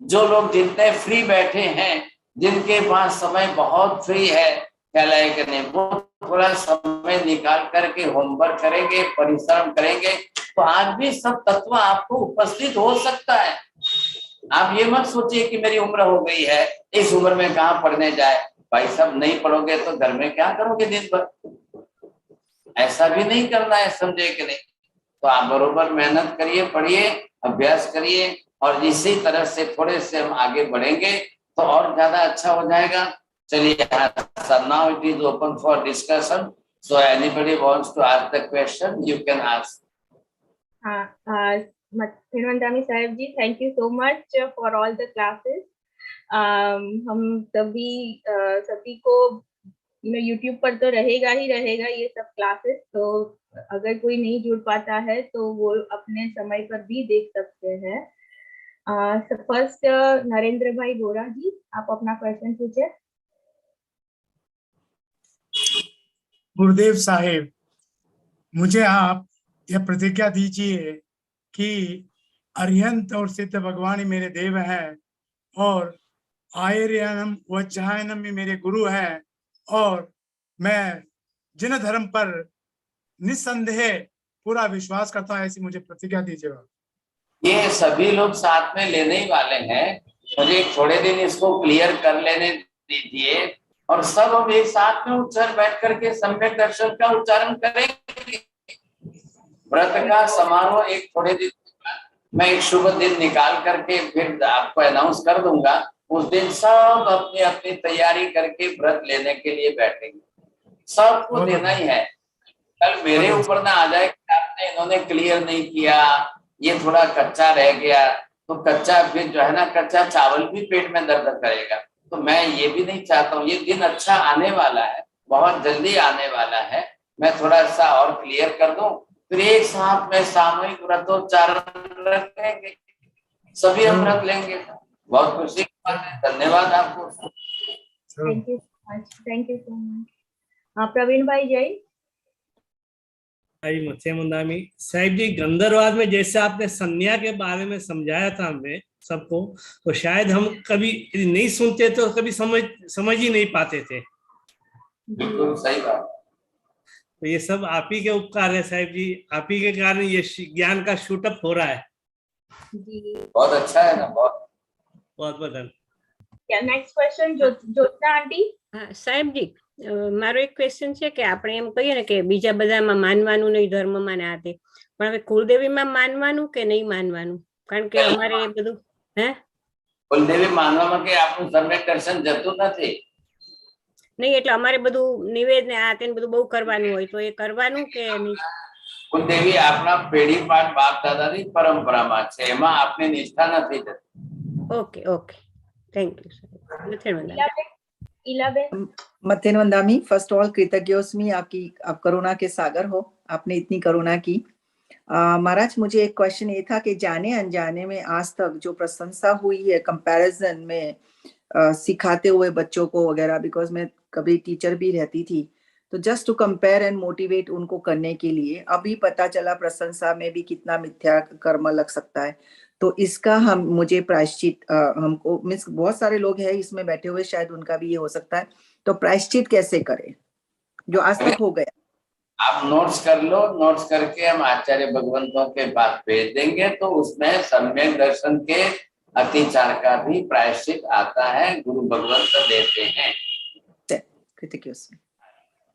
Speaker 2: जो लोग जितने फ्री बैठे हैं, जिनके पास समय बहुत फ्री है, कहलाए कि नहीं, वो थोड़ा समय निकाल करके होमवर्क करेंगे, परिश्रम करेंगे, तो आज भी सब तत्व आपको उपस्थित हो सकता है। आप ये मत सोचिए कि मेरी उम्र हो गई है, इस उम्र में कहाँ पढ़ने जाए। भाई साहब नहीं पढ़ोगे तो घर में क्या करोगे दिन भर, ऐसा भी नहीं करना है, समझे कि नहीं। तो आप बरोबर मेहनत करिए, पढ़िए, अभ्यास करिए, और इसी तरह से थोड़े से हम आगे बढ़ेंगे तो और ज्यादा अच्छा हो जाएगा। चलिए, now it is open for discussion, so anybody wants to ask the question, you can ask.
Speaker 4: हाँ, हिरवंदामी साहब ji, thank you so much for all the classes. हम सभी को यूट्यूब पर तो रहेगा ही रहेगा ये सब क्लासेस, तो अगर कोई नहीं जुड़ पाता है तो वो अपने समय पर भी देख सकते हैं। फर्स्ट नरेंद्र भाई गोरा जी, आप अपना क्वेश्चन पूछे।
Speaker 8: गुरुदेव साहेब, मुझे आप यह प्रतिज्ञा दीजिए कि अरिहंत और सिद्ध भगवान ही मेरे देव हैं, और आयर्यनम वज्जायनम भी मेरे गुरु हैं, और मैं जिन धर्म पर निस्संदेह पूरा विश्वास करता हूँ, ऐसी मुझे प्रतिज्ञा दीजिएगा।
Speaker 2: ये सभी लोग साथ में लेने ही वाले हैं, मुझे थोड़े दिन इसको क्लियर कर लेने दीजिए, और सब हम एक साथ में उच्चारण बैठ करके सम्यक दर्शन का उच्चारण करेंगे। व्रत का समारोह एक थोड़े दिन, मैं एक शुभ दिन निकाल करके फिर आपको अनाउंस कर दूंगा। उस दिन सब अपनी अपनी तैयारी करके व्रत लेने के लिए बैठेंगे, सबको देना ही है। कल मेरे ऊपर ना आ जाए कि आपने इन्होंने क्लियर नहीं किया, ये थोड़ा कच्चा रह गया, तो कच्चा फिर जो है ना, कच्चा चावल भी पेट में दर्द करेगा। तो मैं ये भी नहीं चाहता हूँ। ये दिन अच्छा आने वाला है, बहुत जल्दी आने वाला है, मैं थोड़ा सा और क्लियर कर दूं, फिर एक साथ में सामूहिक व्रतोच्चारण रखेंगे, सभी हम व्रत लेंगे। बहुत खुशी की बात है, धन्यवाद आपको।
Speaker 4: Thank you so much. Praveen भाई जय।
Speaker 9: भाई मत्स्य मुंदामी साहिब जी, गंधर्वाद में जैसे आपने संज्ञा के बारे में समझाया था हमें सबको, तो शायद हम कभी नहीं सुनते तो कभी समझ ही नहीं पाते थे।
Speaker 2: बिल्कुल सही बात।
Speaker 9: तो ये सब आप ही के उपकार है साहिब जी, आप ही के कारण ये ज्ञान का शूटअप हो रहा है।
Speaker 2: बहुत अच्छा है ना, बहुत
Speaker 9: बहुत बहुत धन्यवाद।
Speaker 4: નેક્સ્ટ ક્વેશ્ચન જ્યોત્સના આંટી।
Speaker 1: હા સાહેબ જી, મારો એક ક્વેશ્ચન છે કે આપણે એમ કહીએ ને કે બીજા બધામાં માનવાનું નહીં, ધર્મમાં ને આ તે, પણ હવે કુળદેવીમાં માનવાનું કે નહીં માનવાનું? કારણ કે અમારે એ બધું
Speaker 2: કુલદેવી માનવામાં કે આપણું સમ્યક દર્શન જતું નથી
Speaker 1: નહીં, એટલે અમારે બધું નિવેદ ને આ તેને બધું બહુ કરવાનું હોય, તો એ કરવાનું કે નહીં?
Speaker 2: કુલદેવી આપણા પેઢી પાઠ બાપ દાદાની પરંપરામાં છે, એમાં આપની નિષ્ઠા નથી જતી।
Speaker 1: Okay okay, thank you sir.
Speaker 10: मथेन वंदामी, फर्स्ट ऑल कृतज्ञोस्मी, आप करुणा के सागर हो, आपने इतनी करुणा की। महाराज, मुझे एक क्वेश्चन ये था कि जाने अनजाने में आज तक जो प्रशंसा हुई है कंपैरिजन में सिखाते हुए बच्चों को वगैरह, बिकॉज मैं कभी टीचर भी रहती थी, तो just to compare and motivate उनको करने के लिए, अभी पता चला प्रशंसा में भी कितना मिथ्या कर्म लग सकता है। तो इसका मुझे प्रायश्चित, हमको मीन्स बहुत सारे लोग हैं इसमें बैठे हुए, शायद उनका भी ये हो सकता है, तो प्रायश्चित कैसे करें जो आज तक हो गया?
Speaker 2: आप नोट्स कर लो, नोट्स करके हम आचार्य भगवंतों के पास भेज देंगे, तो उसमें सम्यक दर्शन के अतिचार का भी प्रायश्चित आता है, गुरु भगवंत देते हैं।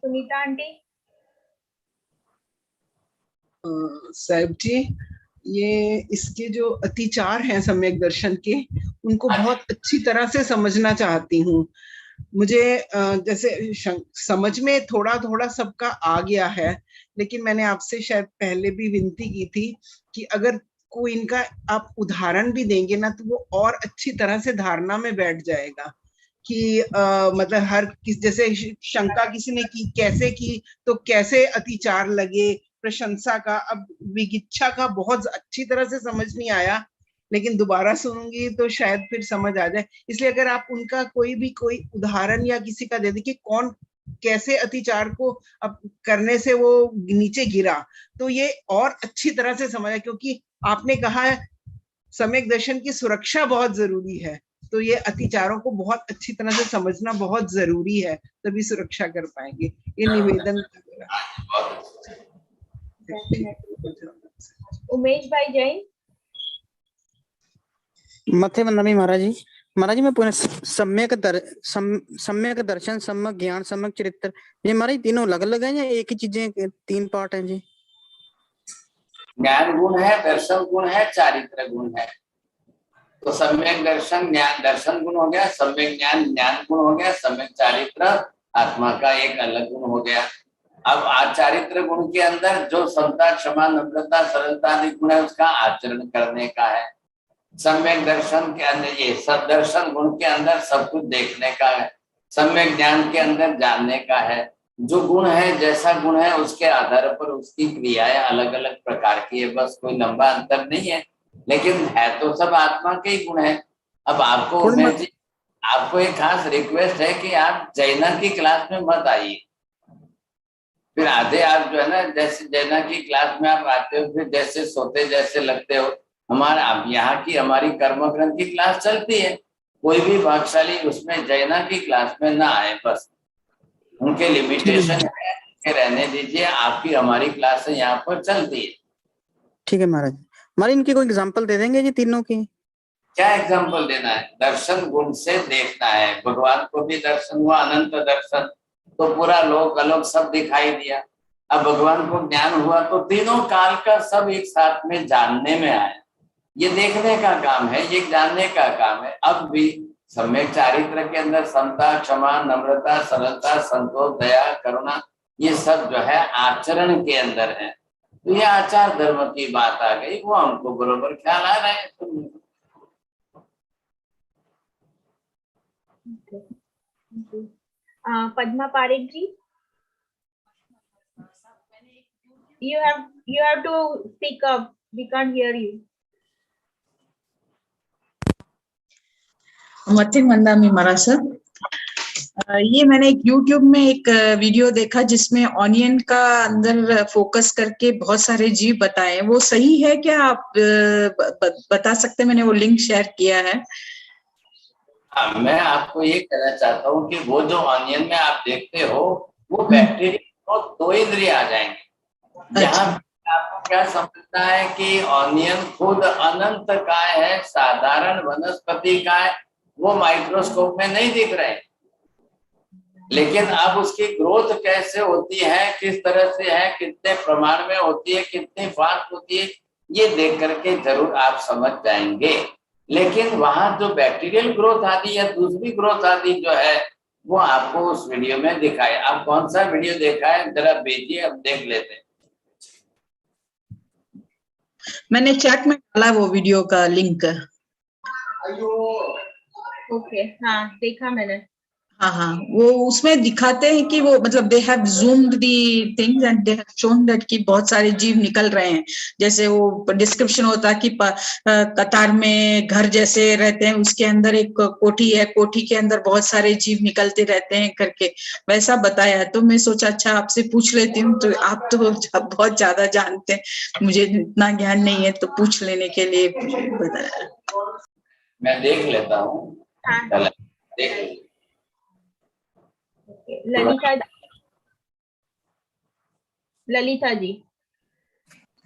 Speaker 4: सुनीता आंटी।
Speaker 11: साहिब जी, ये इसके जो अतिचार हैं सम्यक दर्शन के, उनको बहुत अच्छी तरह से समझना चाहती हूँ। मुझे जैसे समझ में थोड़ा थोड़ा सबका आ गया है, लेकिन मैंने आपसे शायद पहले भी विनती की थी कि अगर कोई इनका आप उदाहरण भी देंगे ना, तो वो और अच्छी तरह से धारणा में बैठ जाएगा कि मतलब हर किस, जैसे शंका किसी ने की, कैसे की तो कैसे अतिचार लगे, प्रशंसा का, अब विगिच्छा का बहुत अच्छी तरह से समझ नहीं आया, लेकिन दोबारा सुनूंगी तो शायद फिर समझ आ जाए। इसलिए अगर आप उनका कोई उदाहरण या किसी का दे दें कि कौन कैसे अतिचार को अब करने से वो नीचे गिरा, तो ये और अच्छी तरह से समझा, क्योंकि आपने कहा है सम्यक दर्शन की सुरक्षा बहुत जरूरी है, तो ये अतिचारों को बहुत अच्छी तरह से समझना बहुत जरूरी है, तभी सुरक्षा कर पाएंगे। ये निवेदन।
Speaker 4: उमेश भाई जैन।
Speaker 12: मथे वंदमी महाराज जी, महाराज जी मैं पुनः सम्यक दर्शन, सम्यक ज्ञान, सम्यक चरित्र, ये महाराज तीनों अलग अलग हैं या एक ही चीजें, तीन पार्ट हैं जी?
Speaker 2: ज्ञान गुण है, दर्शन गुण है, चारित्र गुण है। तो सम्यक दर्शन ज्ञान, दर्शन गुण हो गया, सम्यक ज्ञान ज्ञान गुण हो गया, सम्यक चारित्र आत्मा का एक अलग गुण हो गया। अब चारित्र गुण के अंदर जो समता, क्षमा, नम्रता, सरलता आदि गुण है उसका आचरण करने का है। सम्यक दर्शन के अंदर ये सब दर्शन गुण के अंदर सब कुछ देखने का है। सम्यक ज्ञान के अंदर जानने का है। जो गुण है, जैसा गुण है उसके आधार पर उसकी क्रियाएं अलग अलग प्रकार की है, बस कोई लंबा अंतर नहीं है, लेकिन है तो सब आत्मा के ही गुण है। अब आपको एक खास रिक्वेस्ट है कि आप जैना की क्लास में मत आइए। फिर आधे आप जो है ना, जैसे जैना की क्लास में आप आते हो फिर जैसे सोते जैसे लगते हो। यहाँ की हमारी कर्म ग्रंथ की क्लास चलती है, कोई भी भागशाली उसमें जैना की क्लास में ना आए, बस उनके लिमिटेशन है, रहने दीजिए। आपकी हमारी क्लास यहाँ पर चलती है।
Speaker 12: ठीक है महाराज। महाराज इनकी कोई एग्जांपल दे देंगे जी तीनों की?
Speaker 2: क्या एग्जांपल देना है? दर्शन गुण से देखना है। भगवान को भी दर्शन हुआ, अनंत दर्शन, तो पूरा लोक अलग सब दिखाई दिया। अब भगवान को ज्ञान हुआ तो तीनों काल का सब एक साथ में जानने में आया। ये देखने का काम है, ये जानने का काम है। अब भी सम्यक चारित्र के अंदर समता, क्षमा, नम्रता, सरलता, संतोष, दया, करुणा, ये सब जो है आचरण के अंदर है। तो ये आचार धर्म की बात आ गई, वो हमको बरोबर ख्याल आ रहा है।
Speaker 4: पद्मा पारेख जी, you have to speak up, we can't hear you.
Speaker 13: मथिंग वंदामी महाराज सर, ये मैंने एक YouTube में एक वीडियो देखा जिसमें ऑनियन का अंदर फोकस करके बहुत सारे जीव बताए, वो सही है क्या? आप बता सकते हैं? मैंने वो लिंक शेयर किया है।
Speaker 2: मैं आपको ये कहना चाहता हूँ कि वो जो ऑनियन में आप देखते हो वो बैक्टीरिया और दो इंद्रिय आ जाएंगे। यहाँ आपको क्या समझना है कि ऑनियन खुद अनंत काय है, साधारण वनस्पति का है, वो माइक्रोस्कोप में नहीं दिख रहे, लेकिन अब उसकी ग्रोथ कैसे होती है, किस तरह से है, कितने प्रमाण में होती है, कितनी फास्ट होती है, ये देख करके जरूर आप समझ जाएंगे। लेकिन वहां जो बैक्टीरियल ग्रोथ आदि या दूसरी ग्रोथ आदि जो है वो आपको उस वीडियो में दिखाए। आप कौन सा वीडियो देखा है जरा भेजिए, हम देख लेते हैं।
Speaker 13: मैंने चैट में डाला वो वीडियो का लिंक।
Speaker 4: ओके, हाँ देखा मैंने।
Speaker 13: हाँ, वो उसमें दिखाते हैं कि वो मतलब they have zoomed the things and they have shown that कि बहुत सारे जीव निकल रहे हैं। जैसे वो डिस्क्रिप्शन होता है कि कतार में घर जैसे रहते हैं, उसके अंदर एक कोठी है, कोठी के अंदर बहुत सारे जीव निकलते रहते हैं करके वैसा बताया। तो मैं सोचा अच्छा आपसे पूछ लेती हूँ, तो आप तो बहुत ज्यादा जानते हैं, मुझे इतना ज्ञान नहीं है, तो पूछ लेने के लिए बताया।
Speaker 2: मैं देख लेता हूँ। देख
Speaker 4: ललिता जी।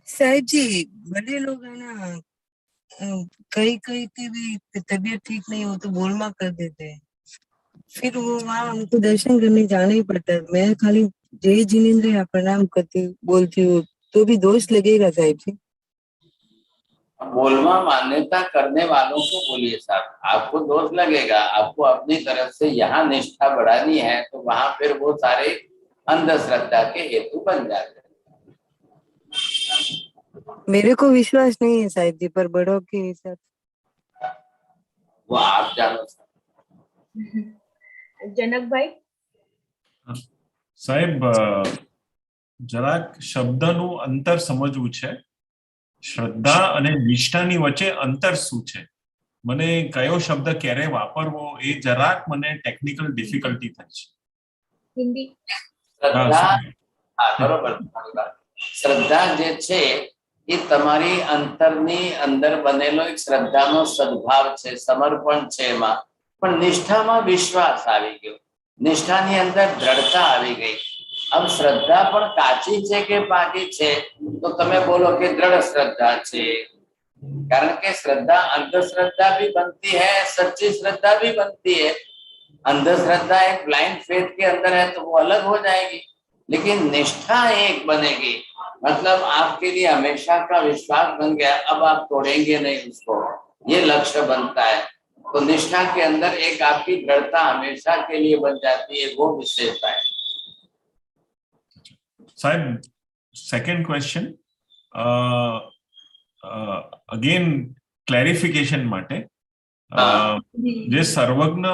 Speaker 14: साहिब जी, बड़े लोग है ना, कई की भी तबीयत ठीक नहीं हो तो बोलमा कर देते हैं, फिर वो वहाँ हमको दर्शन करने जाना ही पड़ता है। मैं खाली जय जिनेंद्र या प्रणाम करती बोलती हूँ तो भी दोष लगेगा साहिब जी?
Speaker 2: बोलवा मान्यता करने वालों को बोलिए साहब, आपको दोष लगेगा। आपको अपनी तरफ से यहाँ निष्ठा बढ़ानी है तो वहां फिर वो सारे अंधश्रद्धा के हेतु बन जाते हैं।
Speaker 14: मेरे को विश्वास नहीं है साहिब जी, पर बड़ों के हिसाब
Speaker 2: वो आप जानो।
Speaker 4: जनक भाई
Speaker 3: साहेब, જરાક શબ્દનું અંતર સમજવું છે। શ્રદ્ધા અને નિષ્ઠાની વચ્ચે અંતર શું છે? મને કયો શબ્દ ક્યારે વાપરવો એ જરાક મને ટેકનિકલ ડિફિકલ્ટી થાય છે।
Speaker 4: हिंदी
Speaker 2: श्रद्धा, बरोबर। श्रद्धा जे छे એ તમારી અંતરની અંદર બનેલો એક શ્રદ્ધાનો સદભાવ છે, સમર્પણ છે એમાં। પણ નિષ્ઠામાં વિશ્વાસ આવી ગયો, નિષ્ઠાની અંદર દ્રઢતા આવી ગઈ। अब श्रद्धा पण काची छे के पाकी छे तो तमे बोलो कि दृढ़ श्रद्धा छे, कारण के श्रद्धा अंधश्रद्धा भी बनती है, सच्ची श्रद्धा भी बनती है। अंधश्रद्धा एक ब्लाइंड फेथ के अंदर है तो वो अलग हो जाएगी, लेकिन निष्ठा एक बनेगी। मतलब आपके लिए हमेशा का विश्वास बन गया, अब आप तोड़ेंगे नहीं उसको, ये लक्ष्य बनता है। तो निष्ठा के अंदर एक आपकी दृढ़ता हमेशा के लिए बन जाती है, वो विशेषता है।
Speaker 3: साहब, सेकंड क्वेश्चन अगेन क्लैरिफिकेशन માટે જે सर्वज्ञ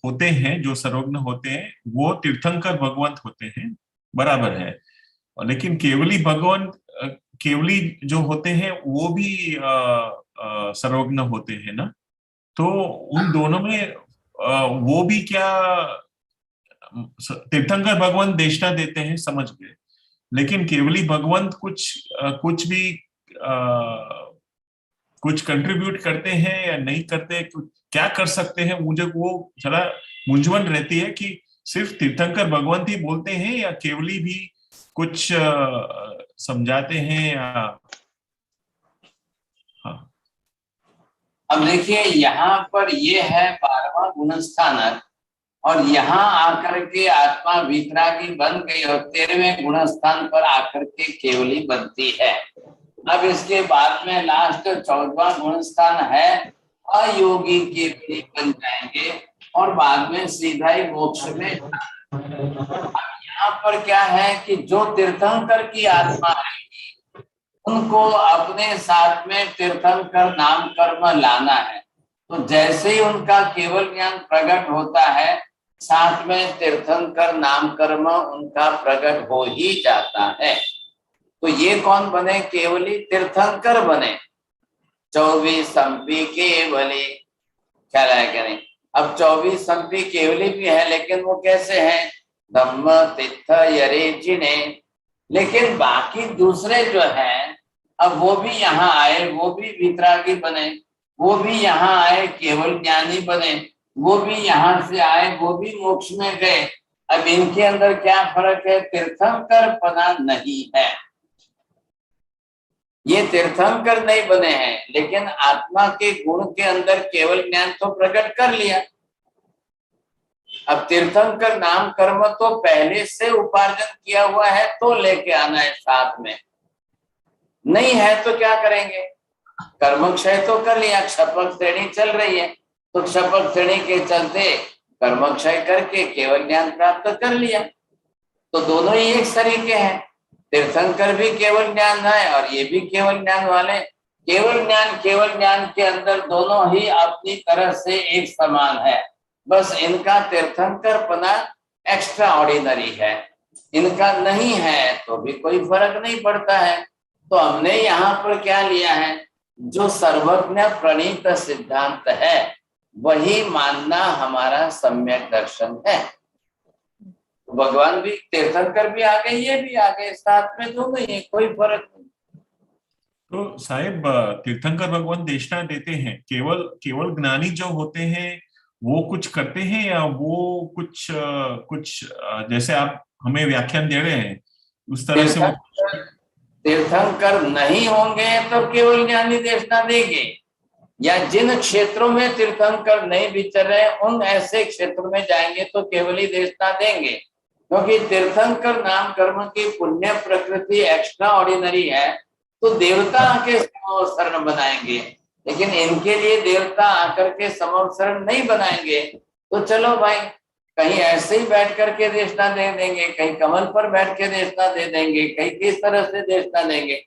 Speaker 3: होते हैं, जो सर्वज्ञ होते हैं वो तीर्थंकर भगवंत होते हैं, बराबर है। लेकिन केवली भगवान, केवली जो होते हैं वो भी सर्वज्ञ होते हैं ना, तो उन दोनों में वो भी क्या तीर्थंकर भगवंत देशना देते हैं, समझ गए, लेकिन केवली भगवंत कुछ भी कुछ कंट्रीब्यूट करते हैं या नहीं करते, क्या कर सकते हैं? मुझे वो थोड़ा मूंझवण रहती है कि सिर्फ तीर्थंकर भगवंत ही बोलते हैं या केवली भी कुछ समझाते हैं या हाँ।
Speaker 2: अब देखिए यहाँ पर ये है 12वां गुणस्थानक, और यहाँ आकर के आत्मा वितरागी बन गई और 13वें गुणस्थान पर आकर के केवली बनती है। अब इसके बाद में लास्ट 14वां गुणस्थान है, अयोगी केवली बन जाएंगे और बाद में सीधा ही मोक्ष में। अब यहाँ पर क्या है कि जो तीर्थंकर की आत्मा है उनको अपने साथ में तीर्थंकर नाम कर्म लाना है। तो जैसे ही उनका केवल ज्ञान प्रकट होता है, साथ में तीर्थंकर नाम कर्म उनका प्रकट हो ही जाता है। तो ये कौन बने? केवली तीर्थंकर बने। 24 संपी केवली, ख्याल है क्या नहीं? अब 24 संपी केवली भी है, लेकिन वो कैसे हैं? धम्म तीर्थ यरे जिने। लेकिन बाकी दूसरे जो हैं, अब वो भी यहाँ आए, वो भी वितरागी बने, वो भी यहाँ आए केवल ज्ञानी बने, वो भी यहाँ से आए, वो भी मोक्ष में गए। अब इनके अंदर क्या फर्क है? तीर्थंकर पना नहीं है, ये तीर्थंकर नहीं बने हैं, लेकिन आत्मा के गुण के अंदर केवल ज्ञान तो प्रकट कर लिया। अब तीर्थंकर नाम कर्म तो पहले से उपार्जन किया हुआ है, तो लेके आना है साथ में। नहीं है तो क्या करेंगे? कर्म क्षय तो कर लिया, क्षपक श्रेणी चल रही है, तो क्षपक श्रेणी के चलते कर्म क्षय करके केवल ज्ञान प्राप्त कर लिया। तो दोनों ही एक तरीके हैं, तीर्थंकर भी केवल ज्ञान है और ये भी केवल ज्ञान वाले। केवल ज्ञान के अंदर दोनों ही अपनी तरह से एक समान है, बस इनका तीर्थंकर पना एक्स्ट्रा ऑर्डिनरी है, इनका नहीं है तो भी कोई फर्क नहीं पड़ता है। तो हमने यहाँ पर क्या लिया है? जो सर्वज्ञ प्रणीत सिद्धांत है वही मानना हमारा सम्यक दर्शन है। भगवान भी, तीर्थंकर भी आ गए, ये भी आ गए, साथ में दोनों ही, कोई फर्क नहीं।
Speaker 3: तो साहिब, तीर्थंकर भगवान देशना देते हैं, केवल ज्ञानी जो होते हैं वो कुछ करते हैं या वो कुछ जैसे आप हमें व्याख्यान दे रहे हैं उस तरह से वो
Speaker 2: तीर्थंकर नहीं होंगे तो केवल ज्ञानी देशना देंगे, या जिन क्षेत्रों में तीर्थंकर नहीं विचर रहे उन ऐसे क्षेत्रों में जाएंगे तो केवली देशना देंगे, क्योंकि तीर्थंकर नाम कर्म की पुण्य प्रकृति एक्स्ट्रा ऑर्डिनरी है। तो देवता आके समोत्सरण बनाएंगे, लेकिन इनके लिए देवता आकर के समोत्सरण नहीं बनाएंगे। तो चलो भाई, कहीं ऐसे ही बैठ करके देशना दे देंगे, कहीं कमल पर बैठ के देशना दे देंगे, कहीं किस तरह से देशना देंगे।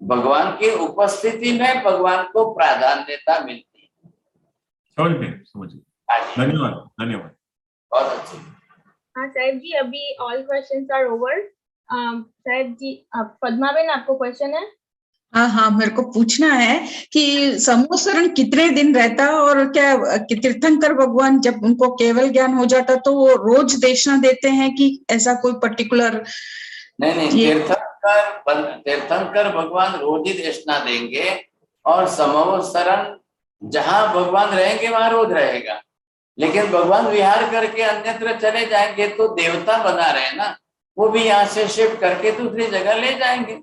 Speaker 2: भगवान की उपस्थिति में भगवान को प्राधान्यता मिलती है।
Speaker 3: समझिए। धन्यवाद, धन्यवाद,
Speaker 2: बहुत अच्छी।
Speaker 4: हाँ साहिब जी, अभी all questions are over. Sahib ji, Padma ben आपको क्वेश्चन है?
Speaker 13: हाँ, मेरे को पूछना है कि समोत्सरण कितने दिन रहता और क्या कि तीर्थंकर भगवान जब उनको केवल ज्ञान हो जाता तो वो रोज देशना देते हैं कि ऐसा कोई पर्टिकुलर?
Speaker 2: नहीं, तीर्थंकर भगवान रोज ही देशना देंगे, और समोत्सरण जहां भगवान रहेंगे वहां रोज रहेगा। लेकिन भगवान विहार करके अन्यत्र चले जाएंगे तो देवता बना रहे ना, वो भी यहाँ से शिफ्ट करके दूसरी जगह ले जाएंगे।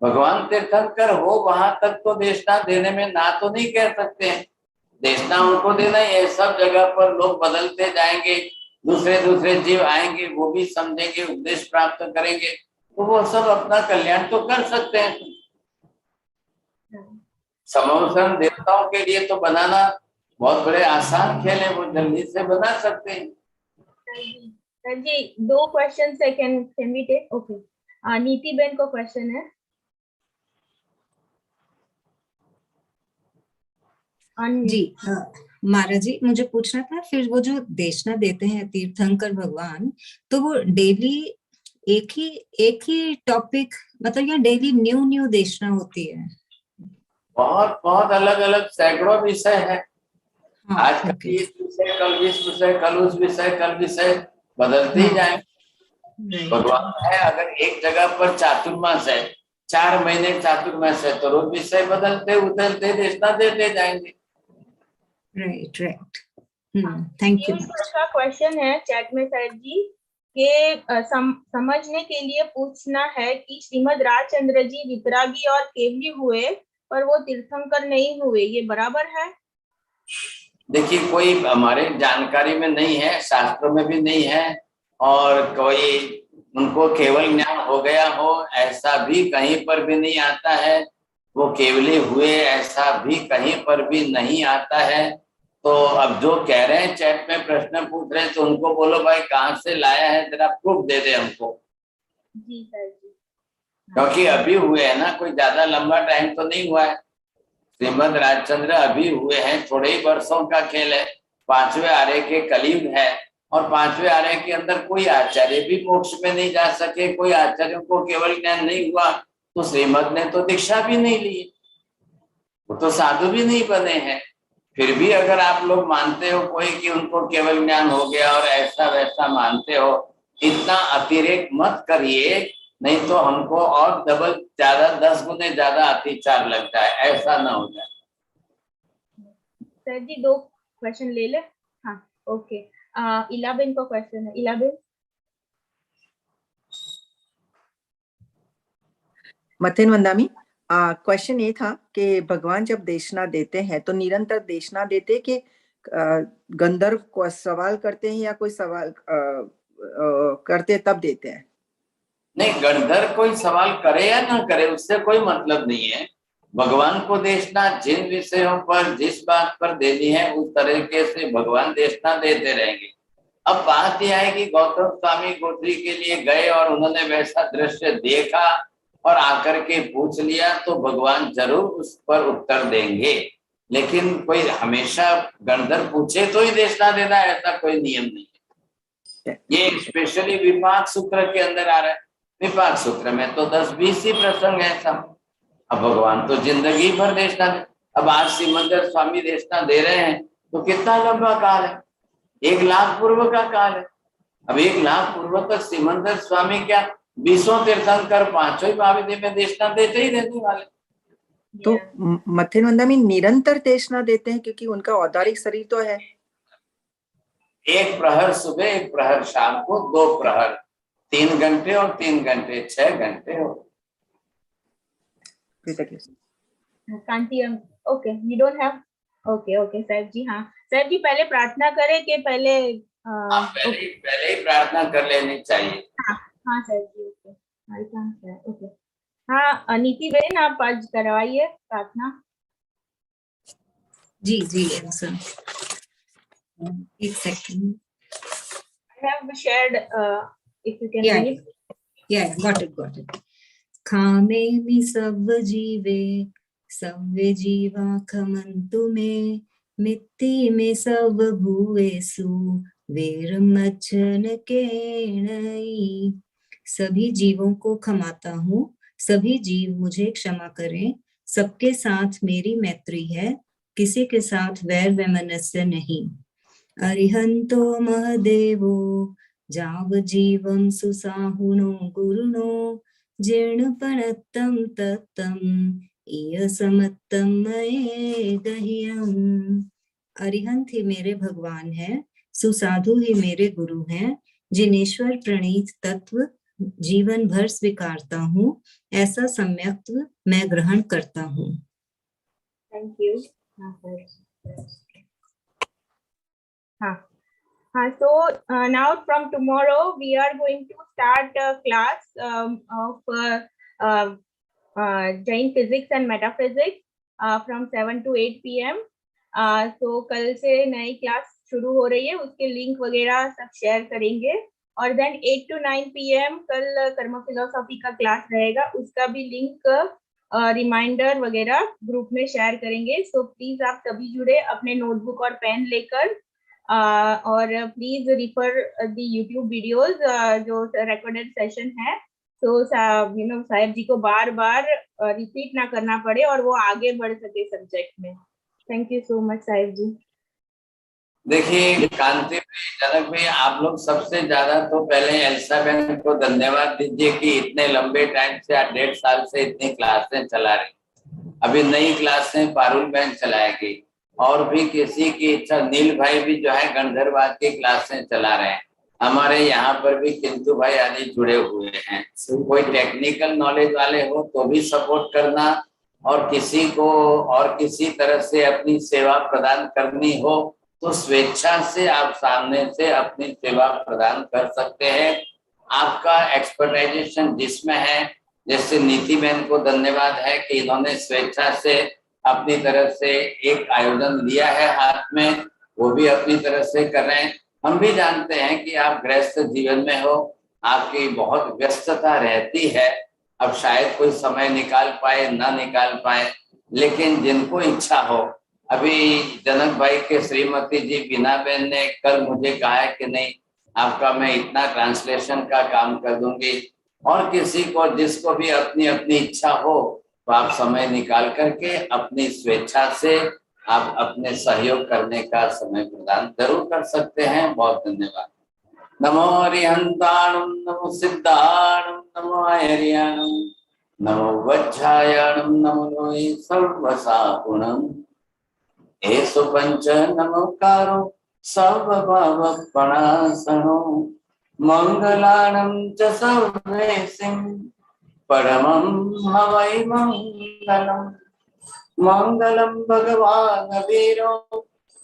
Speaker 2: भगवान तीर्थंकर हो वहां तक तो देशना देने में ना तो नहीं कह सकते हैं, देशना उनको देना ही है। सब जगह पर लोग बदलते जाएंगे, दूसरे दूसरे जीव आएंगे, वो भी समझेंगे, उपदेश प्राप्त करेंगे, तो वो सब अपना कल्याण तो कर सकते हैं। समवसन देवताओं के लिए तो बनाना बहुत बड़े आसान खेल है, वो जल्दी से बना सकते हैं।
Speaker 4: सर जी 2 क्वेश्चन है, कैन वी टेक? ओके, नीति बेन को क्वेश्चन है।
Speaker 5: जी महाराज जी, मुझे पूछना था, फिर वो जो देशना देते हैं तीर्थंकर भगवान, तो वो डेली एक ही टॉपिक, मतलब या डेली न्यू देशना होती है?
Speaker 2: बहुत बहुत अलग अलग सैकड़ों विषय है। आज कल इस विषय, कल इस विषय, कल उस विषय, कल विषय बदलते ही जाएंगे। भगवान है, अगर एक जगह पर चातुर्मास है, 4 महीने चातुर्मास है, तो रोज विषय बदलते उदलते देशना देते जाएंगे।
Speaker 5: Right, thank you.
Speaker 4: का क्वेश्चन है चैट में सर जी के समझने के लिए पूछना है कि श्रीमद राजचंद्र जी वितरागी और केवली हुए पर वो तीर्थंकर नहीं हुए, ये बराबर है?
Speaker 2: देखिए, कोई हमारे जानकारी में नहीं है, शास्त्रों में भी नहीं है, और कोई उनको केवल ज्ञान हो गया हो ऐसा भी कहीं पर भी नहीं आता है, वो केवली हुए ऐसा भी कहीं पर भी नहीं आता है। तो अब जो कह रहे हैं चैट में प्रश्न पूछ रहे हैं, तो उनको बोलो भाई कहाँ से लाया है, जरा प्रूफ दे दे हमको।
Speaker 4: जी सर जी,
Speaker 2: क्योंकि अभी हुए है ना, कोई ज्यादा लंबा टाइम तो नहीं हुआ है। श्रीमद राजचंद्र अभी हुए हैं, थोड़े ही वर्षों का खेल है। 5वें आर्य के कलयुग है, और 5वें आर्य के अंदर कोई आचार्य भी मोक्ष में नहीं जा सके, कोई आचार्यों को केवल ज्ञान नहीं हुआ, तो श्रीमद ने तो दीक्षा भी नहीं ली, वो तो साधु भी नहीं बने हैं। फिर भी अगर आप लोग मानते हो कोई कि उनको केवल ज्ञान हो गया और ऐसा वैसा मानते हो, इतना अतिरेक मत करिए, नहीं तो हमको और डबल ज्यादा 10 गुने ज्यादा अत्याचार लगता है, ऐसा ना हो जाए।
Speaker 4: सर जी 2 क्वेश्चन ले ले। हाँ ओके, इलाबेन को क्वेश्चन है। इलाबेन।
Speaker 10: मथेन वंदामी, क्वेश्चन ये था कि भगवान जब देशना देते हैं तो निरंतर देशना देते कि गंधर्व को सवाल करते हैं या कोई सवाल करते तब देते हैं?
Speaker 2: नहीं, गंधर्व कोई सवाल करे या ना करे उससे कोई मतलब नहीं है। भगवान को देशना जिन विषयों पर जिस बात पर देनी है उस तरीके से भगवान देशना देते रहेंगे। अब बात यह है कि गौतम स्वामी गोत्री के लिए गए और उन्होंने वैसा दृश्य देखा और आकर के पूछ लिया, तो भगवान जरूर उस पर उत्तर देंगे। लेकिन कोई हमेशा गंधर्व पूछे तो ही देशना देना, ऐसा कोई नियम नहीं है। ये स्पेशली विपाक सूत्र के अंदर आ रहा है। विपाक सूत्र में तो 10-20 ही प्रसंग है सब। अब भगवान तो जिंदगी भर देशना दे। अब आज सिमंदर स्वामी देशना दे रहे हैं तो कितना लंबा काल है, 1 लाख पूर्व का काल है। अब 1 लाख पूर्व तक सिमंदर स्वामी क्या 20 तीर्थंकर 5 महाविद्या में देशना देते ही रहने वाले।
Speaker 10: तो मथेन वंदामी निरंतर देशना देते हैं क्योंकि उनका औदारिक शरीर तो है।
Speaker 2: 1 प्रहर सुबह, 1 प्रहर शाम को, 2 प्रहर, 3 घंटे और 3 घंटे, 6 घंटे हो।
Speaker 4: Kanti, okay, we don't have. Okay sir ji. हाँ सर जी, पहले प्रार्थना करें कि पहले
Speaker 2: पहले ही प्रार्थना कर लेनी चाहिए।
Speaker 4: हाँ सर जी, ओके। हाँ नीति बेन, आप आज करवाइए प्रार्थना।
Speaker 5: जी sir, 1 second.
Speaker 4: I have shared, if you can read.
Speaker 5: Yeah, got it. खामे मि सब जीवे सव्वे जीवा खमन्तु मे, मित्ति में सब भूवेसु वेरमच्छन केणई। सभी जीवों को क्षमाता हूँ, सभी जीव मुझे क्षमा करें। सबके साथ मेरी मैत्री है, किसी के साथ वैर वैमनस्य नहीं। अरिहंतो महदेवो जाव जीवं सुसाहुनो गुरुनो, जीर्णपणत्तं तत्तं इयसमत्तं मये गह्यम्। अरिहंत ही मेरे भगवान है, सुसाधु ही मेरे गुरु हैं, जिनेश्वर प्रणीत तत्व जीवन भर स्वीकारता हूँ, ऐसा सम्यक्त्व मैं ग्रहण करता हूँ।
Speaker 4: Thank you. So now from tomorrow we are going to start a class of Jain physics and metaphysics from 7 to 8 p.m. So कल से नई क्लास शुरू हो रही है, उसके लिंक वगैरह सब शेयर करेंगे। और देन 8 to 9 p.m. कल कर्म फिलोसॉफी का क्लास रहेगा, उसका भी लिंक रिमाइंडर वगैरह ग्रुप में शेयर करेंगे। सो प्लीज आप सभी जुड़े अपने नोटबुक और पेन लेकर, और please refer the YouTube videos जो रिकॉर्डेड सेशन है, तो साहेब जी को बार बार रिपीट ना करना पड़े और वो आगे बढ़ सके सब्जेक्ट में। थैंक यू सो मच साहेब जी।
Speaker 2: देखिए कांति भाई, जनक भाई, आप लोग सबसे ज्यादा तो पहले एल्सा बहन को धन्यवाद दीजिए कि इतने लंबे टाइम से 1.5 साल से इतनी क्लासें चला रही। अभी नई क्लासें पारुल बहन चलाएगी, और भी किसी की इच्छा, नील भाई भी जो है गणधरवाद की क्लासें चला रहे हैं। हमारे यहाँ पर भी किंतु भाई आदि जुड़े हुए हैं। कोई टेक्निकल नॉलेज वाले हो तो भी सपोर्ट करना, और किसी को और किसी तरह से अपनी सेवा प्रदान करनी हो तो स्वेच्छा से आप सामने से अपनी सेवा प्रदान कर सकते हैं। आपका एक्सपर्टाइजेशन जिसमें है, जैसे नीति बहन को धन्यवाद है कि इन्होंने स्वेच्छा से अपनी तरफ से एक आयोजन लिया है हाथ में, वो भी अपनी तरफ से कर रहे हैं। हम भी जानते हैं कि आप गृहस्थ जीवन में हो, आपकी बहुत व्यस्तता रहती है, अब शायद कोई समय निकाल पाए ना निकाल पाए, लेकिन जिनको इच्छा हो, अभी जनक भाई के श्रीमती जी बीना बहन ने कल मुझे कहा है कि नहीं आपका मैं इतना ट्रांसलेशन का काम कर दूंगी, और किसी को जिसको भी अपनी अपनी इच्छा हो तो आप समय निकाल करके अपनी स्वेच्छा से आप अपने सहयोग करने का समय प्रदान जरूर कर सकते हैं। बहुत धन्यवाद। नमो हरिहंताणं, नमो सिद्धाणं, नमो हरियाणं, नमो वज्रायणं, नमो सर्वसागुणं, एषु पंच नमोकारो सर्वभावपणासनो, मंगलानं च सर्वेसिं परमं हवै मंगलम्। मंगलम भगवान वीरो,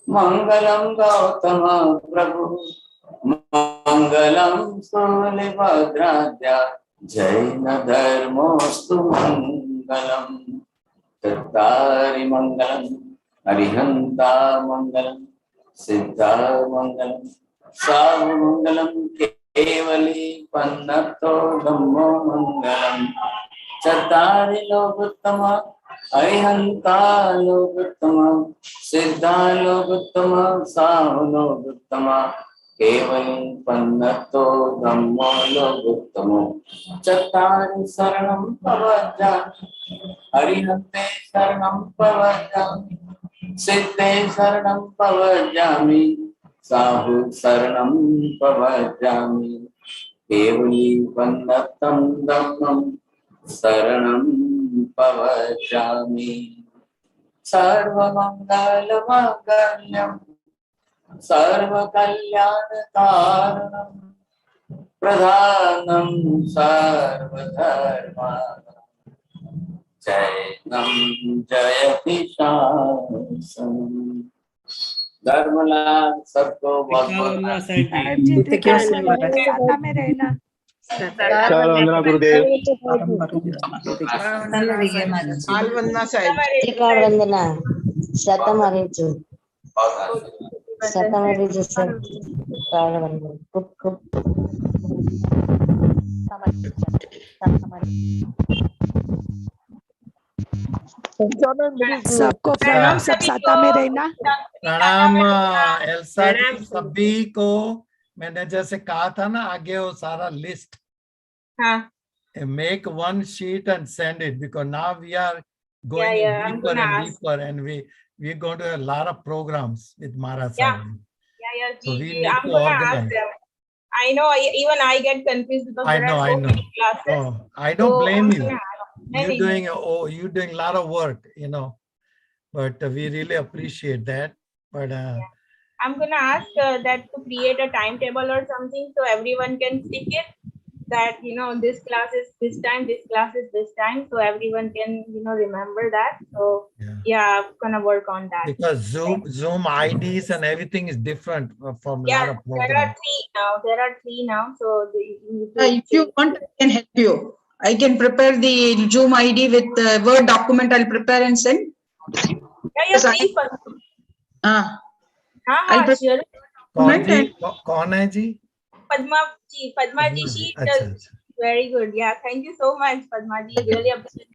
Speaker 2: मंगलम गौतम प्रभु, मंगलम सूर्यभद्राद्या, जैन धर्मोस्तु मंगलम। चत्तारि मंगलम, अरिहंता मंगलम, सिद्धा मंगलम, सर्वमंगलम केवली पन्नतो धम्मो मंगलम। चत्तारि लोकोत्तम, अरिहंता लोकोत्तम, सिद्धा लोकोत्तम, सावलोकोत्तम, केवली पन्नतो धम्मो लोकोत्तमो। चत्तारि शरणं प्रवज्जामि, अरिहन्ते शरणं प्रवज्जामि, सिद्धे शरणं प्रवज्जामि, साहु शरणं प्रवज्जामि, केवली पन्नतं धम्मं शरणं प्रवज्जामि। सर्वमंगलमांगल्यं सर्वकल्याणकारणं, प्रधानं सर्वधर्माणां, जैनं जयति शासनम्। धर्मलाल सबको बहुत बहुत
Speaker 15: वंदना गुरुदेव।
Speaker 11: वंदना साहब,
Speaker 14: वंदना शतमरीचु शतमरीचु सर वंदना खूब खूब
Speaker 16: सबको प्रणाम, सब साता में रहना।
Speaker 7: प्रणाम एल्सा जी, सभी को। मैंने जैसे कहा था ना आगे वो सारा list, make one sheet and send it, because now we are going deeper and deeper, and we're going to have a lot of programs with Maharaj. So we need to organize.
Speaker 4: I know, even I get confused because there are so many classes.
Speaker 7: Oh, I don't blame you. You're doing a lot of work, you know, but we really appreciate that. But
Speaker 4: I'm gonna ask that to create a timetable or something so everyone can stick it. that this class is this time, this class is this time, so everyone can remember that. So yeah, I'm gonna work on that.
Speaker 7: Because Zoom IDs and everything is different from
Speaker 4: Yeah,
Speaker 7: lot of
Speaker 4: there are
Speaker 7: programs.
Speaker 4: three now. So
Speaker 13: If you want, I can help you. I can prepare the Zoom ID with the Word document. I'll prepare and send.
Speaker 4: yeah, please.
Speaker 13: I'll prepare
Speaker 4: sure.
Speaker 7: कौन है जी?
Speaker 4: Padma ji, she
Speaker 7: अच्छा,
Speaker 4: does very good. Yeah, thank you so much, Padma ji. Really appreciate